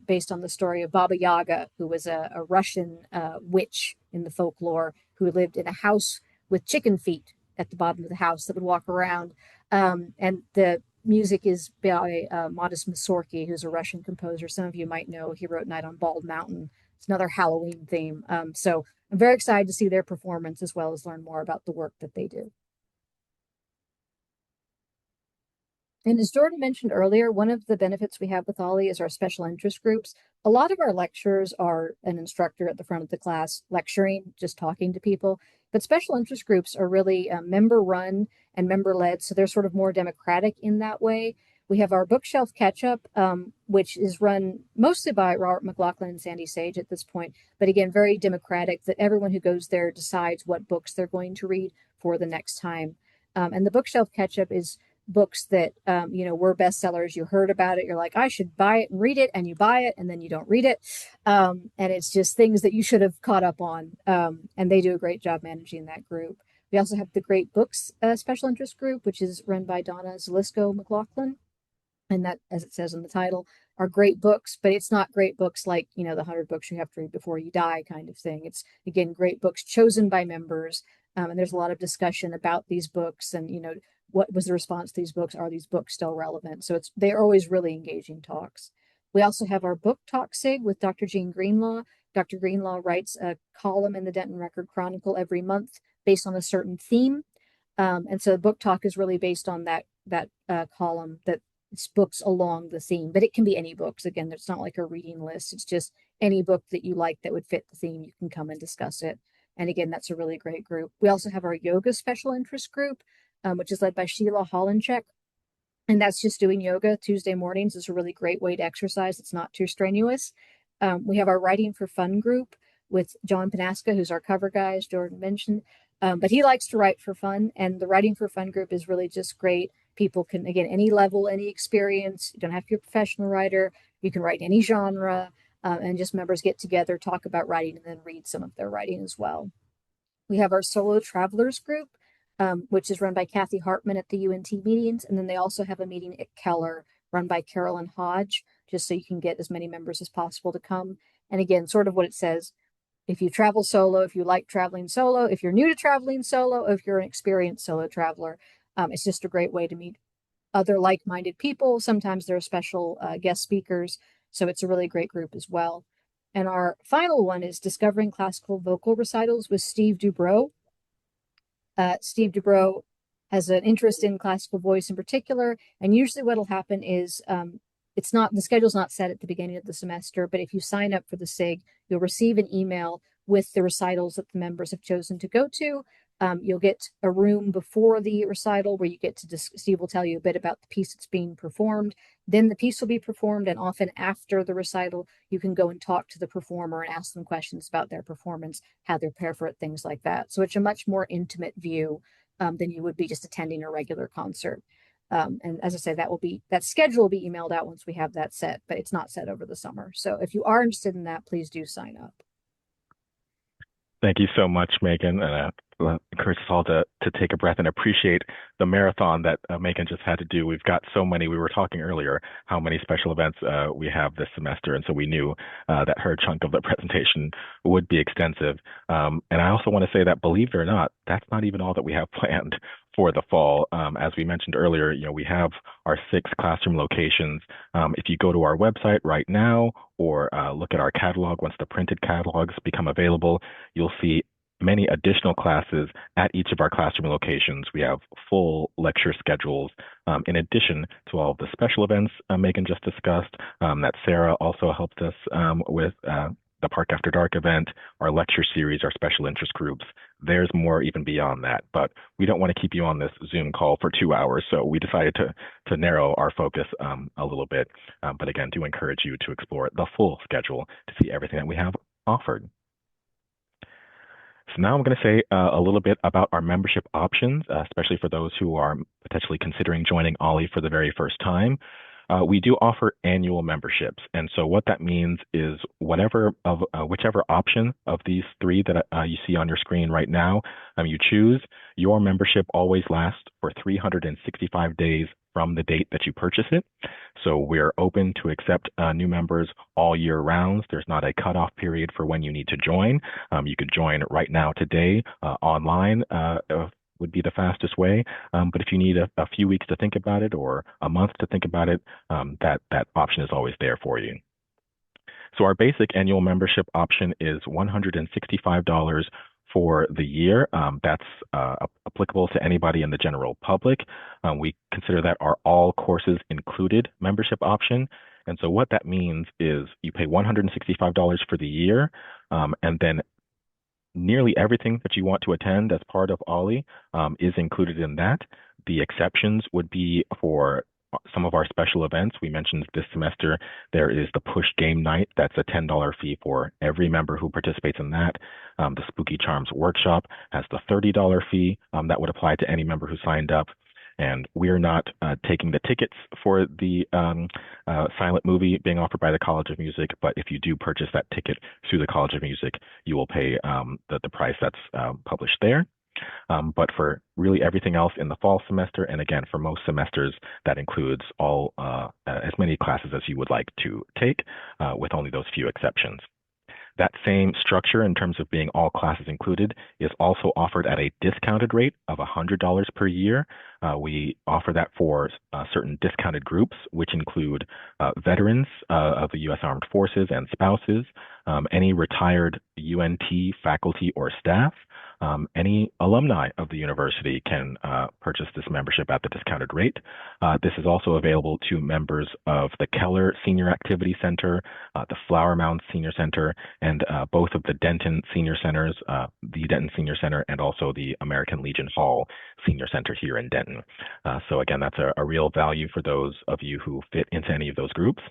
based on the story of Baba Yaga, who was a Russian witch in the folklore who lived in a house with chicken feet at the bottom of the house that would walk around. And the music is by Modest Mussorgsky, who's a Russian composer. Some of you might know he wrote Night on Bald Mountain. It's another Halloween theme. So I'm very excited to see their performance as well as learn more about the work that they do. And as Jordan mentioned earlier, one of the benefits we have with OLLI is our special interest groups. A lot of our lecturers are an instructor at the front of the class lecturing, just talking to people. But special interest groups are really member run and member led. So they're sort of more democratic in that way. We have our bookshelf catch up, which is run mostly by Robert McLaughlin and Sandy Sage at this point. But again, very democratic, that everyone who goes there decides what books they're going to read for the next time. And the bookshelf catch up is books that were bestsellers. You heard about it, you're like, I should buy it and read it, and you buy it and then you don't read it, and it's just things that you should have caught up on, and they do a great job managing that group. We also have the Great Books special interest group, which is run by Donna Zelisko McLaughlin, and that, as it says in the title, are great books, but it's not great books like the 100 books you have to read before you die kind of thing. It's, again, great books chosen by members, and there's a lot of discussion about these books and what was the response to these books? Are these books still relevant? So they're always really engaging talks. We also have our book talk SIG with Dr. Jean Greenlaw. Dr. Greenlaw writes a column in the Denton Record Chronicle every month based on a certain theme. And so the book talk is really based on that column, that it's books along the theme, but it can be any books. Again, it's not like a reading list. It's just any book that you like that would fit the theme, you can come and discuss it. And again, that's a really great group. We also have our yoga special interest group, which is led by Sheila Hollencheck. And that's just doing yoga Tuesday mornings. Is a really great way to exercise. It's not too strenuous. We have our Writing for Fun group with John Panaska, who's our cover guy, as Jordan mentioned. But he likes to write for fun. And the Writing for Fun group is really just great. People can, again, any level, any experience. You don't have to be a professional writer. You can write any genre. And just members get together, talk about writing, and then read some of their writing as well. We have our Solo Travelers group, which is run by Kathy Hartman at the UNT meetings. And then they also have a meeting at Keller run by Carolyn Hodge, just so you can get as many members as possible to come. And again, sort of what it says, if you travel solo, if you like traveling solo, if you're new to traveling solo, if you're an experienced solo traveler, it's just a great way to meet other like-minded people. Sometimes there are special guest speakers. So it's a really great group as well. And our final one is Discovering Classical Vocal Recitals with Steve Dubrow. Steve Dubrow has an interest in classical voice in particular. And usually what will happen is the schedule's not set at the beginning of the semester, but if you sign up for the SIG, you'll receive an email with the recitals that the members have chosen to go to. You'll get a room before the recital where you get to Steve will tell you a bit about the piece that's being performed. Then the piece will be performed, and often after the recital, you can go and talk to the performer and ask them questions about their performance, how they prepare for it, things like that. So it's a much more intimate view than you would be just attending a regular concert. And as I say, that schedule will be emailed out once we have that set, but it's not set over the summer. So if you are interested in that, please do sign up. Thank you so much, Megan. And encourage us all to take a breath and appreciate the marathon that Megan just had to do. We've got so many. We were talking earlier how many special events we have this semester, and so we knew that her chunk of the presentation would be extensive. And I also want to say that, believe it or not, that's not even all that we have planned for the fall. As we mentioned earlier, we have our 6 classroom locations. If you go to our website right now or look at our catalog, once the printed catalogs become available, you'll see many additional classes at each of our classroom locations. We have full lecture schedules in addition to all of the special events Megan just discussed that Sarah also helped us with. The Park After Dark event, our lecture series, our special interest groups. There's more even beyond that, but we don't want to keep you on this Zoom call for 2 hours, so we decided to narrow our focus a little bit. But again, do encourage you to explore the full schedule to see everything that we have offered. So now I'm going to say a little bit about our membership options, especially for those who are potentially considering joining OLLI for the very first time. We do offer annual memberships. And so what that means is whichever option of these 3 that you see on your screen right now you choose, your membership always lasts for 365 days from the date that you purchase it. So we're open to accept new members all year round. There's not a cutoff period for when you need to join. You could join right now today online. Would be the fastest way. But if you need a few weeks to think about it or a month to think about it, that option is always there for you. So our basic annual membership option is $165 for the year. That's applicable to anybody in the general public. We consider that our all courses included membership option. And so what that means is you pay $165 for the year, and then nearly everything that you want to attend as part of OLLI is included in that. The exceptions would be for some of our special events. We mentioned this semester there is the Push Game Night. That's a $10 fee for every member who participates in that. The Spooky Charms Workshop has the $30 fee that would apply to any member who signed up. And we're not taking the tickets for the silent movie being offered by the College of Music, but if you do purchase that ticket through the College of Music, you will pay the price that's published there. But for really everything else in the fall semester, and again, for most semesters, that includes all as many classes as you would like to take, with only those few exceptions. That same structure in terms of being all classes included is also offered at a discounted rate of $100 per year. We offer that for certain discounted groups, which include veterans of the U.S. Armed Forces and spouses, any retired UNT faculty or staff, Any alumni of the university can purchase this membership at the discounted rate. This is also available to members of the Keller Senior Activity Center, the Flower Mound Senior Center, and both of the Denton Senior Centers, the Denton Senior Center and also the American Legion Hall Senior Center here in Denton. So again, that's a real value for those of you who fit into any of those groups.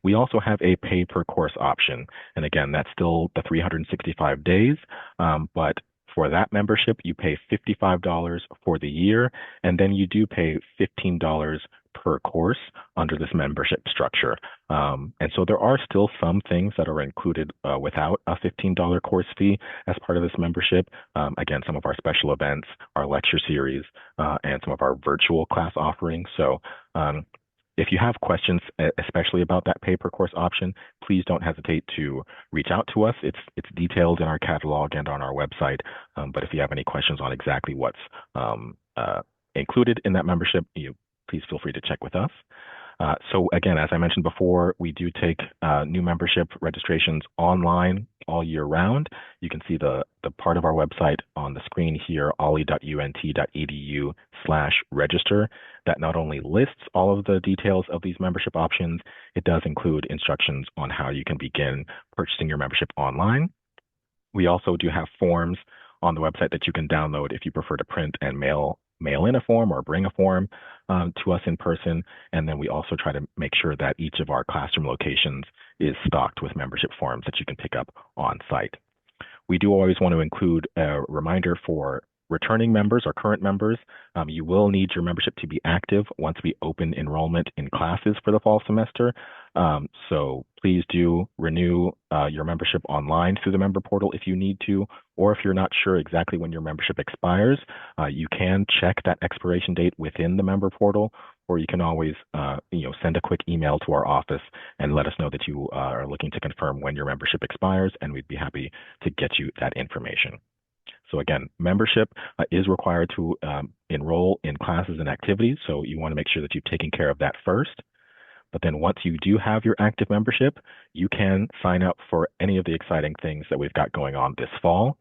We also have a pay per course option. And again, that's still the 365 days, but for that membership, you pay $55 for the year, and then you do pay $15 per course under this membership structure. And so there are still some things that are included without a $15 course fee as part of this membership. Again, some of our special events, our lecture series, and some of our virtual class offerings. So if you have questions, especially about that pay per course option, please don't hesitate to reach out to us. It's detailed in our catalog and on our website. But if you have any questions on exactly what's included in that membership, please feel free to check with us. So again, as I mentioned before, we do take new membership registrations online all year round. You can see the part of our website on the screen here, olli.unt.edu/register, that not only lists all of the details of these membership options, it does include instructions on how you can begin purchasing your membership online. We also do have forms on the website that you can download if you prefer to print and mail in a form or bring a form to us in person. And then we also try to make sure that each of our classroom locations is stocked with membership forms that you can pick up on site. We do always want to include a reminder for returning members or current members. You will need your membership to be active once we open enrollment in classes for the fall semester. So please do renew your membership online through the member portal if you need to, or if you're not sure exactly when your membership expires, you can check that expiration date within the member portal, or you can always send a quick email to our office and let us know that you are looking to confirm when your membership expires, and we'd be happy to get you that information. So again, membership is required to enroll in classes and activities, so you want to make sure that you've taken care of that first. But then once you do have your active membership, you can sign up for any of the exciting things that we've got going on this fall.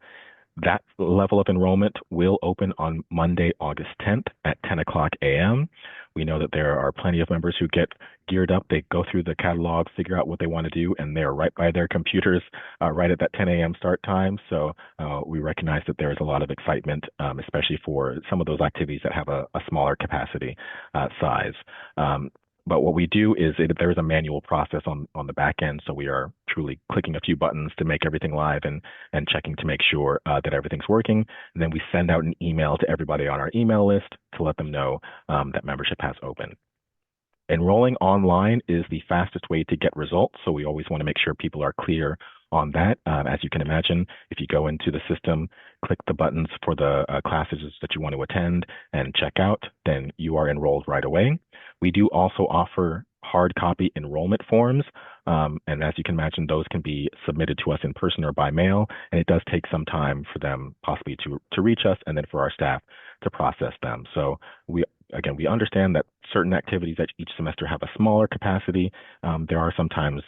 That level of enrollment will open on Monday, August 10th at 10 o'clock a.m. We know that there are plenty of members who get geared up. They go through the catalog, figure out what they want to do, and they're right by their computers right at that 10 a.m. start time. So we recognize that there is a lot of excitement, especially for some of those activities that have a smaller capacity size. But what we do is there is a manual process on the back end. So we are truly clicking a few buttons to make everything live and checking to make sure that everything's working. And then we send out an email to everybody on our email list to let them know that membership has opened. Enrolling online is the fastest way to get results. So we always want to make sure people are clear on that. As you can imagine, if you go into the system, click the buttons for the classes that you want to attend and check out, then you are enrolled right away. We do also offer hard copy enrollment forms. And as you can imagine, those can be submitted to us in person or by mail. And it does take some time for them possibly to reach us and then for our staff to process them. So we understand that certain activities at each semester have a smaller capacity. There are some times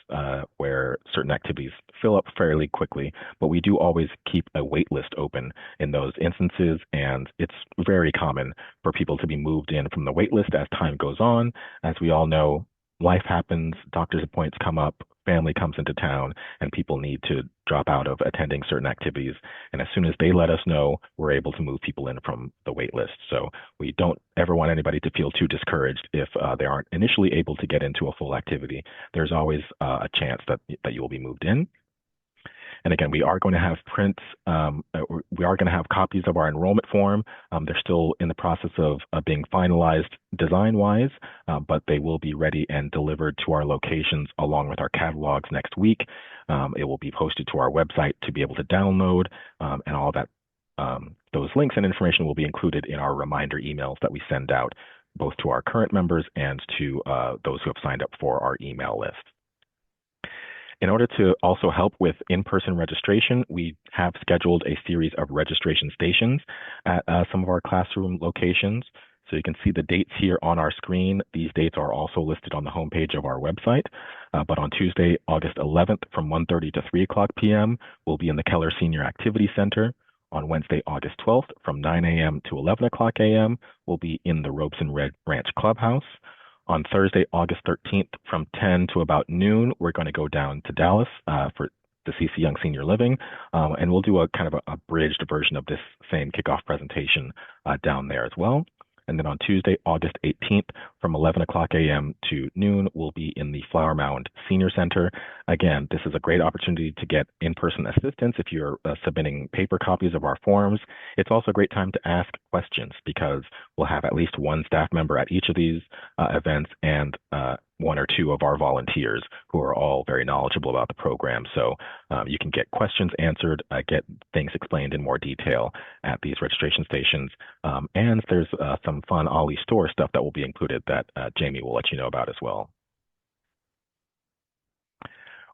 where certain activities fill up fairly quickly, but we do always keep a wait list open in those instances. And it's very common for people to be moved in from the wait list as time goes on. As we all know, life happens, doctor's appointments come up, family comes into town, and people need to drop out of attending certain activities. And as soon as they let us know, we're able to move people in from the wait list. So we don't ever want anybody to feel too discouraged if they aren't initially able to get into a full activity. There's always a chance that you will be moved in. And again, we are going to have prints. We are going to have copies of our enrollment form. They're still in the process of being finalized design-wise, but they will be ready and delivered to our locations along with our catalogs next week. It will be posted to our website to be able to download, and all that. Those links and information will be included in our reminder emails that we send out, both to our current members and to those who have signed up for our email list. In order to also help with in-person registration, we have scheduled a series of registration stations at some of our classroom locations. So you can see the dates here on our screen. These dates are also listed on the homepage of our website. But on Tuesday, August 11th from 1:30 to 3 o'clock p.m., we'll be in the Keller Senior Activity Center. On Wednesday, August 12th, from 9 a.m. to 11 o'clock a.m., we'll be in the Ropes and Red Ranch Clubhouse. On Thursday, August 13th, from 10 to about noon, we're going to go down to Dallas for the CC Young Senior Living, and we'll do a kind of a abridged version of this same kickoff presentation down there as well. And then on Tuesday, August 18th, from 11 o'clock a.m. to noon, we'll be in the Flower Mound Senior Center. Again, this is a great opportunity to get in-person assistance if you're submitting paper copies of our forms. It's also a great time to ask questions because we'll have at least one staff member at each of these events and one or two of our volunteers who are all very knowledgeable about the program. So you can get questions answered, get things explained in more detail at these registration stations. And there's some fun OLLI store stuff that will be included that Jamie will let you know about as well.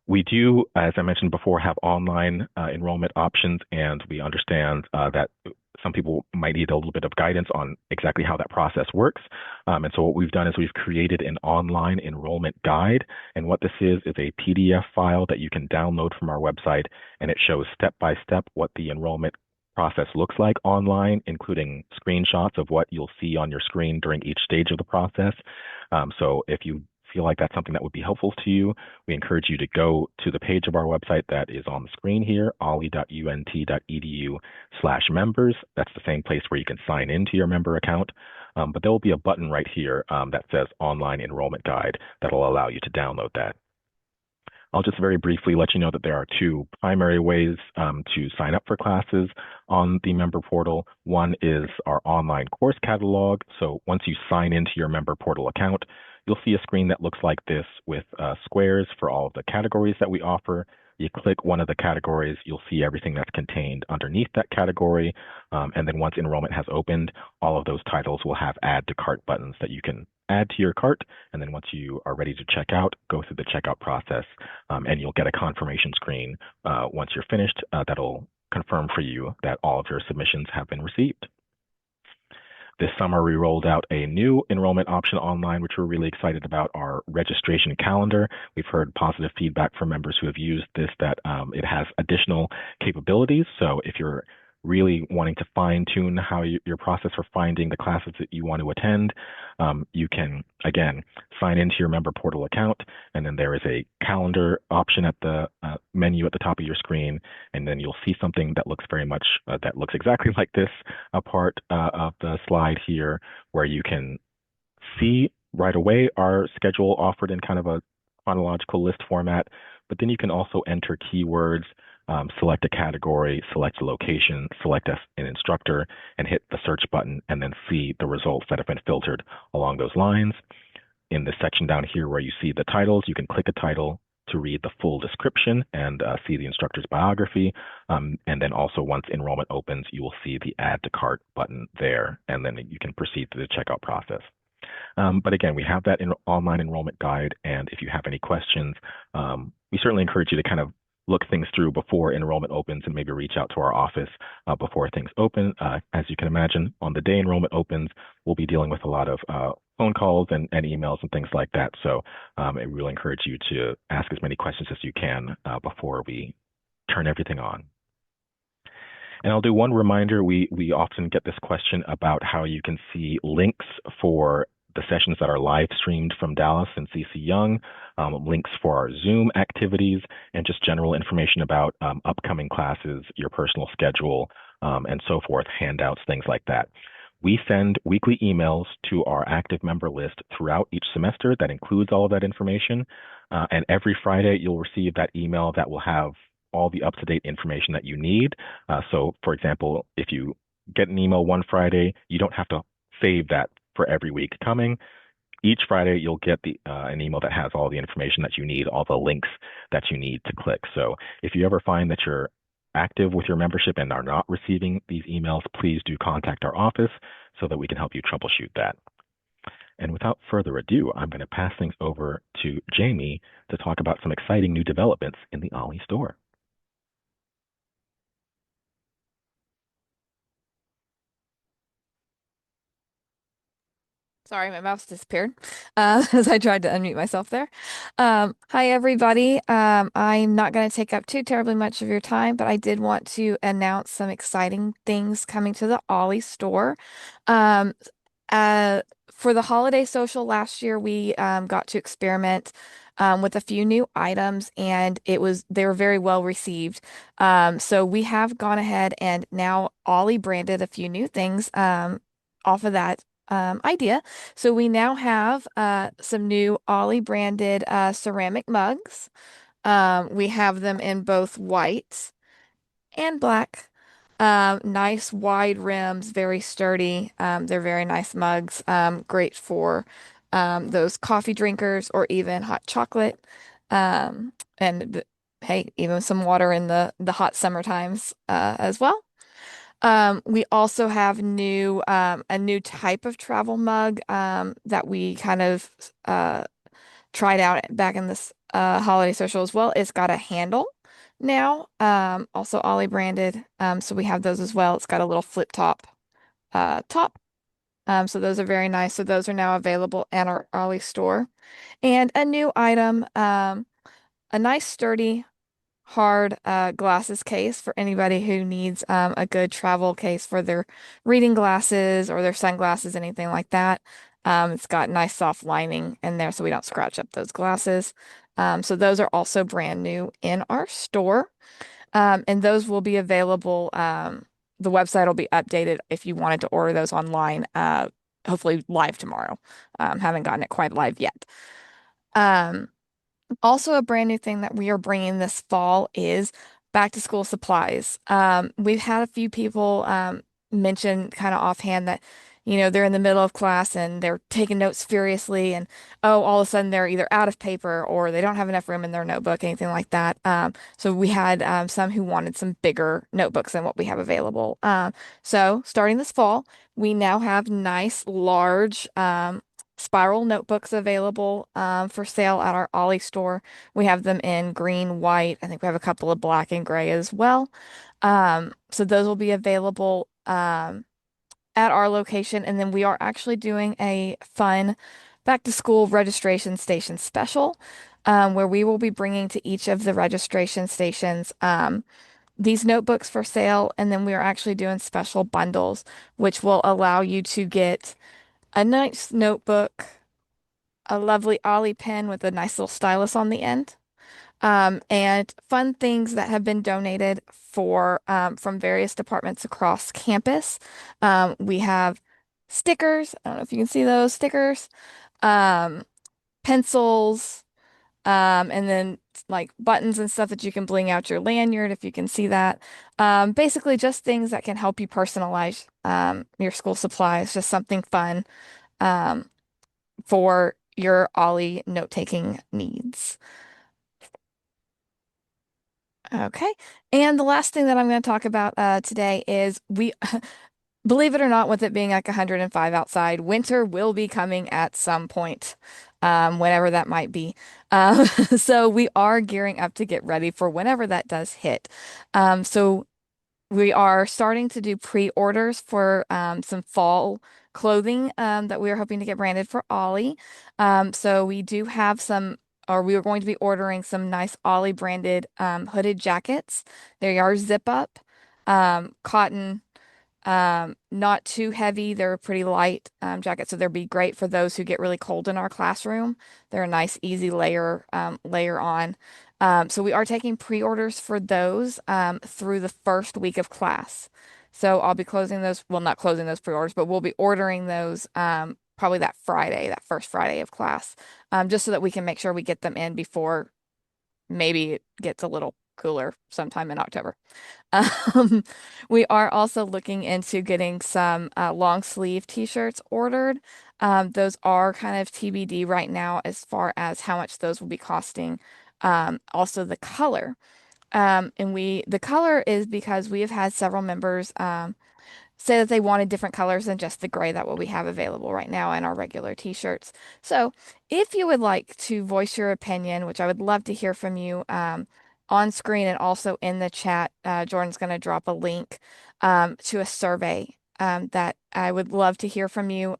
We do, as I mentioned before, have online enrollment options, and we understand that some people might need a little bit of guidance on exactly how that process works. And so what we've done is we've created an online enrollment guide. And what this is a PDF file that you can download from our website, and it shows step by step what the enrollment process looks like online, including screenshots of what you'll see on your screen during each stage of the process. So if you feel like that's something that would be helpful to you, we encourage you to go to the page of our website that is on the screen here, olli.unt.edu/members. That's the same place where you can sign into your member account. But there will be a button right here that says Online Enrollment Guide that will allow you to download that. I'll just very briefly let you know that there are two primary ways to sign up for classes on the member portal. One is our online course catalog. So once you sign into your member portal account, you'll see a screen that looks like this with squares for all of the categories that we offer. You click one of the categories, you'll see everything that's contained underneath that category. And then once enrollment has opened, all of those titles will have add to cart buttons that you can add to your cart. And then once you are ready to check out, go through the checkout process, and you'll get a confirmation screen once you're finished that'll confirm for you that all of your submissions have been received. This summer, we rolled out a new enrollment option online, which we're really excited about, our registration calendar. We've heard positive feedback from members who have used this, that it has additional capabilities. So if you're really wanting to fine-tune how your process for finding the classes that you want to attend, you can, again, sign into your member portal account, and then there is a calendar option at the menu at the top of your screen, and then you'll see something that looks very much, that looks exactly like this, a part of the slide here, where you can see right away our schedule offered in kind of a chronological list format, but then you can also enter keywords, select a category, select a location, select an instructor, and hit the search button, and then see the results that have been filtered along those lines. In the section down here where you see the titles, you can click a title to read the full description and see the instructor's biography. And then also once enrollment opens, you will see the add to cart button there, and then you can proceed through the checkout process. But again, we have that online enrollment guide, and if you have any questions, we certainly encourage you to kind of look things through before enrollment opens and maybe reach out to our office before things open. As you can imagine, on the day enrollment opens, we'll be dealing with a lot of phone calls and emails and things like that. So I really encourage you to ask as many questions as you can before we turn everything on. And I'll do one reminder. We often get this question about how you can see links for the sessions that are live streamed from Dallas and CC Young, links for our Zoom activities, and just general information about upcoming classes, your personal schedule, and so forth, handouts, things like that. We send weekly emails to our active member list throughout each semester that includes all of that information. And every Friday, you'll receive that email that will have all the up-to-date information that you need. So, for example, if you get an email one Friday, you don't have to save that for every week coming. Each Friday, you'll get an email that has all the information that you need, all the links that you need to click. So if you ever find that you're active with your membership and are not receiving these emails, please do contact our office so that we can help you troubleshoot that. And without further ado, I'm going to pass things over to Jamie to talk about some exciting new developments in the OLLI store. Sorry, my mouse disappeared as I tried to unmute myself there. Hi, everybody. I'm not going to take up too terribly much of your time, but I did want to announce some exciting things coming to the Ollie store. Um, uh, for the holiday social last year, we got to experiment with a few new items, and they were very well received. So we have gone ahead and now Ollie branded a few new things off of that idea. So we now have some new Ollie branded ceramic mugs. We have them in both white and black. Nice wide rims, very sturdy. They're very nice mugs. Great for those coffee drinkers or even hot chocolate. And hey, even some water in the hot summer times as well. We also have a new type of travel mug that we kind of tried out back in this holiday social as well. It's got a handle now, also Ollie branded. So we have those as well. It's got a little flip top. So those are very nice. So those are now available at our Ollie store. And a new item, a nice sturdy hard glasses case for anybody who needs a good travel case for their reading glasses or their sunglasses, anything like that. It's got nice soft lining in there so we don't scratch up those glasses. So those are also brand new in our store. And those will be available. The website will be updated if you wanted to order those online, hopefully live tomorrow. Haven't gotten it quite live yet. Also, a brand new thing that we are bringing this fall is back to school supplies. We've had a few people mention kind of offhand that, they're in the middle of class and they're taking notes furiously, and oh, all of a sudden they're either out of paper or they don't have enough room in their notebook, anything like that. So we had some who wanted some bigger notebooks than what we have available. So starting this fall, we now have nice, large spiral notebooks available for sale at our Ollie store. We have them in green, white. I think we have a couple of black and gray as well. So those will be available at our location. And then we are actually doing a fun back to school registration station special where we will be bringing to each of the registration stations these notebooks for sale. And then we are actually doing special bundles, which will allow you to get a nice notebook, a lovely Ollie pen with a nice little stylus on the end, and fun things that have been donated from various departments across campus. We have stickers. I don't know if you can see those stickers, um, pencils, and then like buttons and stuff that you can bling out your lanyard if you can see that. Basically just things that can help you personalize your school supplies, just something fun um, for your Ollie note-taking needs. Okay. And the last thing that I'm going to talk about today is believe it or not, with it being like 105 outside, winter will be coming at some point, whenever that might be. So we are gearing up to get ready for whenever that does hit. So we are starting to do pre-orders for some fall clothing that we are hoping to get branded for Ollie. So we do have we are going to be ordering some nice Ollie branded hooded jackets. They are zip up, cotton, not too heavy. They're a pretty light jacket, so they'll be great for those who get really cold in our classroom. They're a nice, easy layer on. So we are taking pre-orders for those through the first week of class. So I'll be closing those, well, not closing those pre-orders, but we'll be ordering those probably that Friday, that first Friday of class, just so that we can make sure we get them in before maybe it gets a little cooler sometime in October. Um, we are also looking into getting some long sleeve t-shirts ordered. Those are kind of TBD right now as far as how much those will be costing. Also the color. The color is because we have had several members say that they wanted different colors than just the gray that what we have available right now in our regular t-shirts. So if you would like to voice your opinion, which I would love to hear from you, on screen and also in the chat, Jordan's going to drop a link to a survey that I would love to hear from you,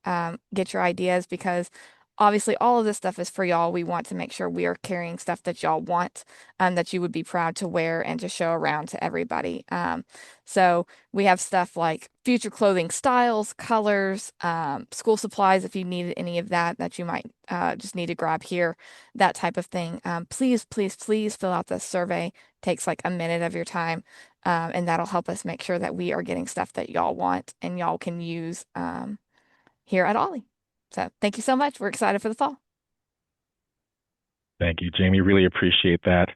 get your ideas, because obviously all of this stuff is for y'all. We want to make sure we are carrying stuff that y'all want, that you would be proud to wear and to show around to everybody. So we have stuff like future clothing styles, colors, school supplies if you needed any of that that you might just need to grab here, that type of thing. Please, please, please fill out the survey. Takes like a minute of your time, and that'll help us make sure that we are getting stuff that y'all want and y'all can use here at OLLI. So thank you so much. We're excited for the fall. Thank you, Jamie. Really appreciate that.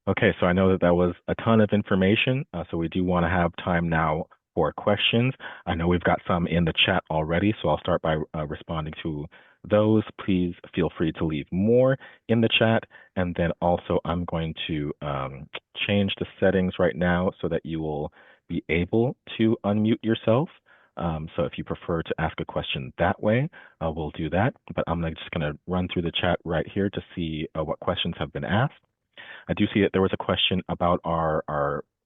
Okay, so I know that that was a ton of information, so we do want to have time now for questions. I know we've got some in the chat already, so I'll start by responding to those. Please feel free to leave more in the chat, and then also I'm going to change the settings right now so that you will be able to unmute yourself. So if you prefer to ask a question that way, we'll do that. But I'm just going to run through the chat right here to see what questions have been asked. I do see that there was a question about our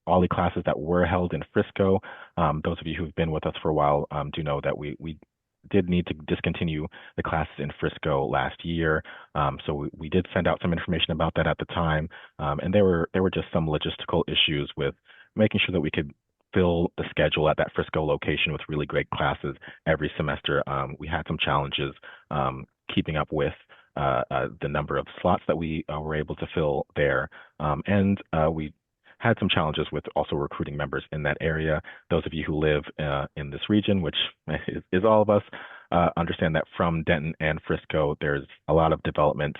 OLLI classes that were held in Frisco. Those of you who've been with us for a while do know that we did need to discontinue the classes in Frisco last year. So we did send out some information about that at the time. And there were just some logistical issues with making sure that we could fill the schedule at that Frisco location with really great classes every semester. We had some challenges keeping up with the number of slots that we were able to fill there. And we had some challenges with also recruiting members in that area. Those of you who live in this region, which is all of us, understand that from Denton and Frisco, there's a lot of development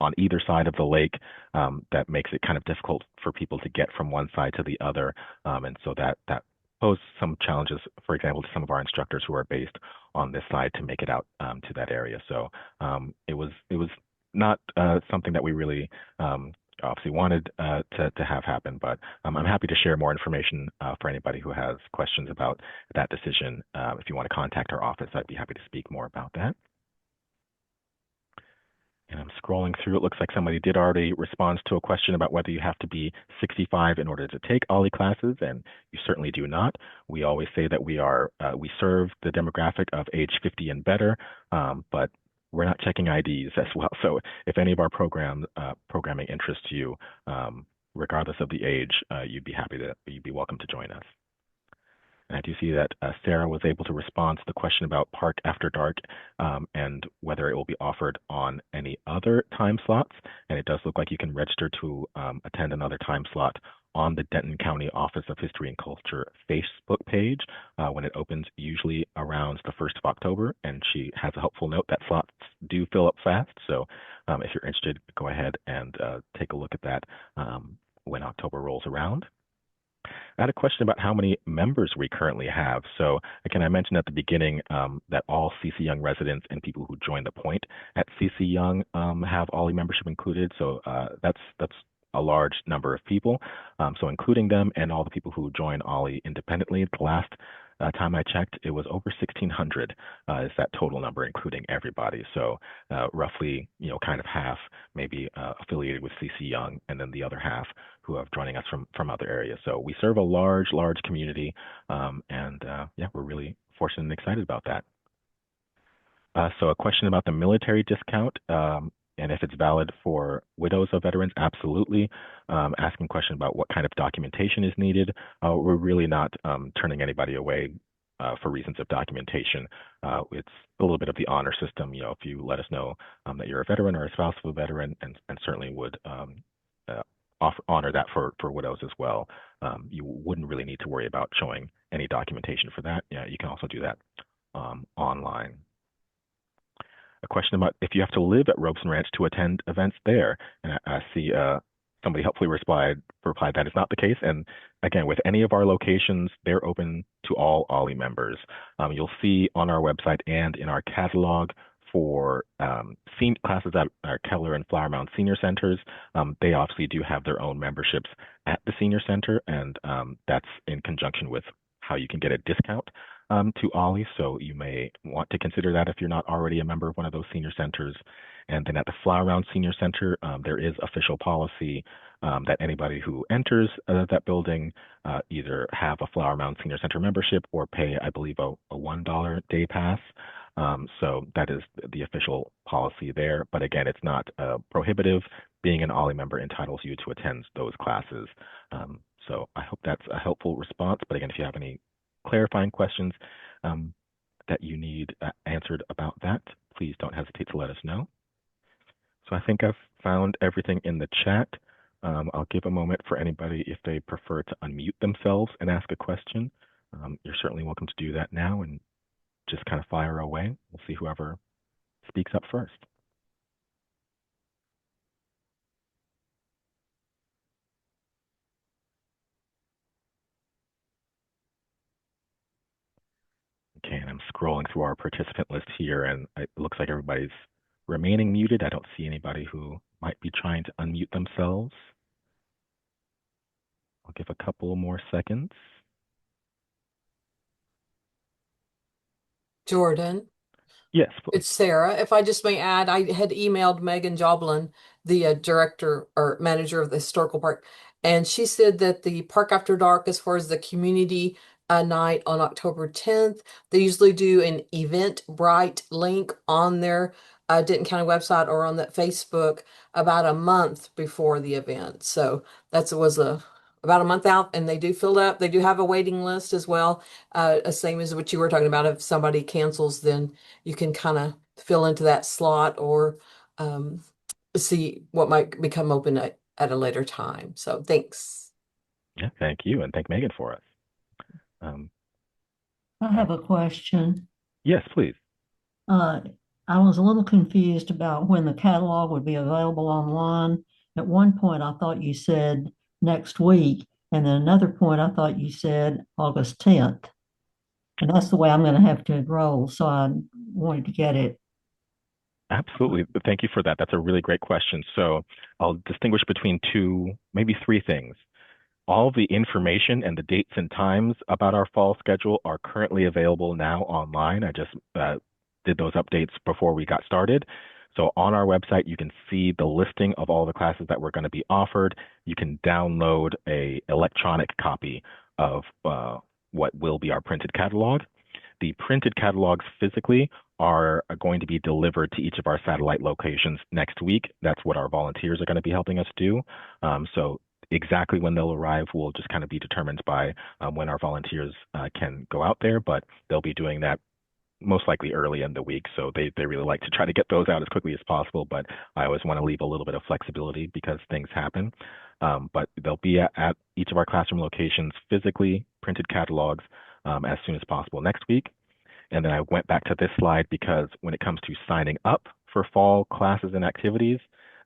on either side of the lake that makes it kind of difficult for people to get from one side to the other. And so that posed some challenges, for example, to some of our instructors who are based on this side to make it out to that area. So it was not something that we really obviously wanted to have happen, but I'm happy to share more information for anybody who has questions about that decision. If you want to contact our office, I'd be happy to speak more about that. And I'm scrolling through. It looks like somebody did already respond to a question about whether you have to be 65 in order to take OLLI classes, and you certainly do not. We always say that we serve the demographic of age 50 and better, but we're not checking IDs as well. So if any of our programming interests you, regardless of the age, you'd be welcome to join us. And I do see that Sarah was able to respond to the question about Park After Dark and whether it will be offered on any other time slots. And it does look like you can register to attend another time slot on the Denton County Office of History and Culture Facebook page when it opens, usually around the 1st of October. And she has a helpful note that slots do fill up fast. So if you're interested, go ahead and take a look at that when October rolls around. I had a question about how many members we currently have. So again, I mentioned at the beginning that all CC Young residents and people who join the point at CC Young have OLLI membership included. So that's a large number of people. So including them and all the people who join OLLI independently, the last time I checked, it was over 1,600 is that total number, including everybody. So roughly, kind of half maybe affiliated with CC Young, and then the other half who are joining us from other areas. So we serve a large community, and yeah, we're really fortunate and excited about that. So a question about the military discount. And if it's valid for widows of veterans, absolutely. Asking a question about what kind of documentation is needed. We're really not turning anybody away for reasons of documentation. It's a little bit of the honor system. If you let us know that you're a veteran or a spouse of a veteran, and certainly would honor that for widows as well. You wouldn't really need to worry about showing any documentation for that. Yeah, you can also do that online. A question about if you have to live at Robeson Ranch to attend events there. And I see somebody helpfully replied that is not the case. And again, with any of our locations, they're open to all OLLI members. You'll see on our website and in our catalog for classes at our Keller and Flower Mound Senior Centers. They obviously do have their own memberships at the Senior Center, and that's in conjunction with how you can get a discount to OLLI. So you may want to consider that if you're not already a member of one of those senior centers. And then at the Flower Mound Senior Center, there is official policy that anybody who enters that building either have a Flower Mound Senior Center membership or pay, I believe, a $1 day pass. So that is the official policy there. But again, it's not prohibitive. Being an OLLI member entitles you to attend those classes. So I hope that's a helpful response. But again, if you have any clarifying questions that you need answered about that, please don't hesitate to let us know. So I think I've found everything in the chat. I'll give a moment for anybody if they prefer to unmute themselves and ask a question. You're certainly welcome to do that now and just kind of fire away. We'll see whoever speaks up first. Okay, and I'm scrolling through our participant list here, and it looks like everybody's remaining muted. I don't see anybody who might be trying to unmute themselves. I'll give a couple more seconds. Jordan. Yes. It's Sarah. If I just may add, I had emailed Megan Joblin, the director or manager of the historical park, and she said that the Park After Dark, as far as the community night on October 10th, they usually do an Eventbrite link on their Denton County website or on that Facebook about a month before the event. So that was about a month out, and they do fill up. They do have a waiting list as well, same as what you were talking about. If somebody cancels, then you can kind of fill into that slot or see what might become open at a later time. So thanks. Yeah, thank you, and thank Megan for us. I have a question. Yes, please. I was a little confused about when the catalog would be available online. At one point, I thought you said next week, and then another point, I thought you said August 10th. And that's the way I'm going to have to enroll. So I wanted to get it. Absolutely. Thank you for that. That's a really great question. So I'll distinguish between two, maybe three things. All of the information and the dates and times about our fall schedule are currently available now online. I just did those updates before we got started. So on our website, you can see the listing of all the classes that we're going to be offered. You can download an electronic copy of what will be our printed catalog. The printed catalogs physically are going to be delivered to each of our satellite locations next week. That's what our volunteers are going to be helping us do. So exactly when they'll arrive will just kind of be determined by when our volunteers can go out there, but they'll be doing that most likely early in the week. So they really like to try to get those out as quickly as possible, but I always want to leave a little bit of flexibility because things happen. But they'll be at each of our classroom locations, physically printed catalogs as soon as possible next week. And then I went back to this slide because when it comes to signing up for fall classes and activities,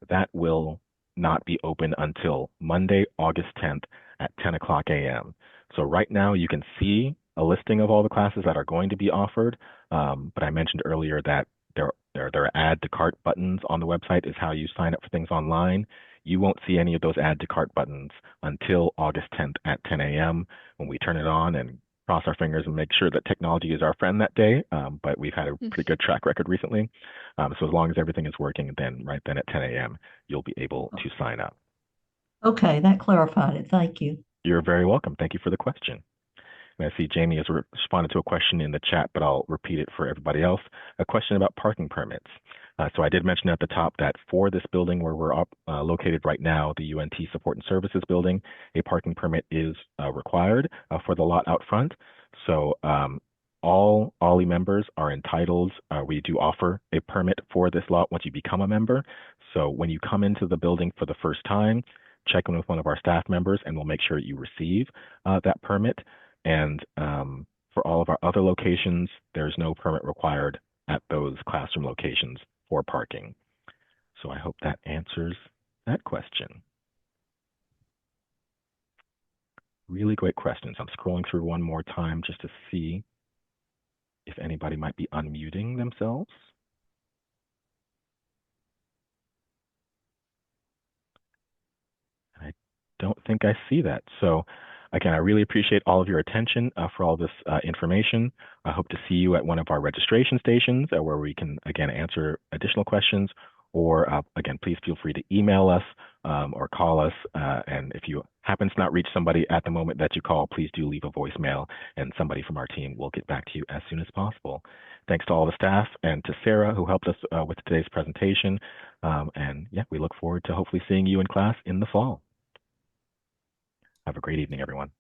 that will not be open until Monday, August 10th at 10 o'clock a.m. So right now you can see a listing of all the classes that are going to be offered, but I mentioned earlier that there are add to cart buttons on the website is how you sign up for things online. You won't see any of those add to cart buttons until August 10th at 10 a.m. when we turn it on and cross our fingers and make sure that technology is our friend that day. But we've had a pretty good track record recently. So as long as everything is working, then right then at 10 a.m., you'll be able to sign up. Okay, that clarified it. Thank you. You're very welcome. Thank you for the question. And I see Jamie has responded to a question in the chat, but I'll repeat it for everybody else. A question about parking permits. So I did mention at the top that for this building where we're located right now, the UNT Support and Services building, a parking permit is required for the lot out front. So all OLLI members are entitled. We do offer a permit for this lot once you become a member. So when you come into the building for the first time, check in with one of our staff members and we'll make sure you receive that permit. And for all of our other locations, there's no permit required at those classroom locations for parking. So I hope that answers that question. Really great questions. I'm scrolling through one more time just to see if anybody might be unmuting themselves. I don't think I see that. So again, I really appreciate all of your attention for all this information. I hope to see you at one of our registration stations where we can, again, answer additional questions. Or again, please feel free to email us or call us. And if you happen to not reach somebody at the moment that you call, please do leave a voicemail, and somebody from our team will get back to you as soon as possible. Thanks to all the staff and to Sarah, who helped us with today's presentation. And yeah, we look forward to hopefully seeing you in class in the fall. Have a great evening, everyone.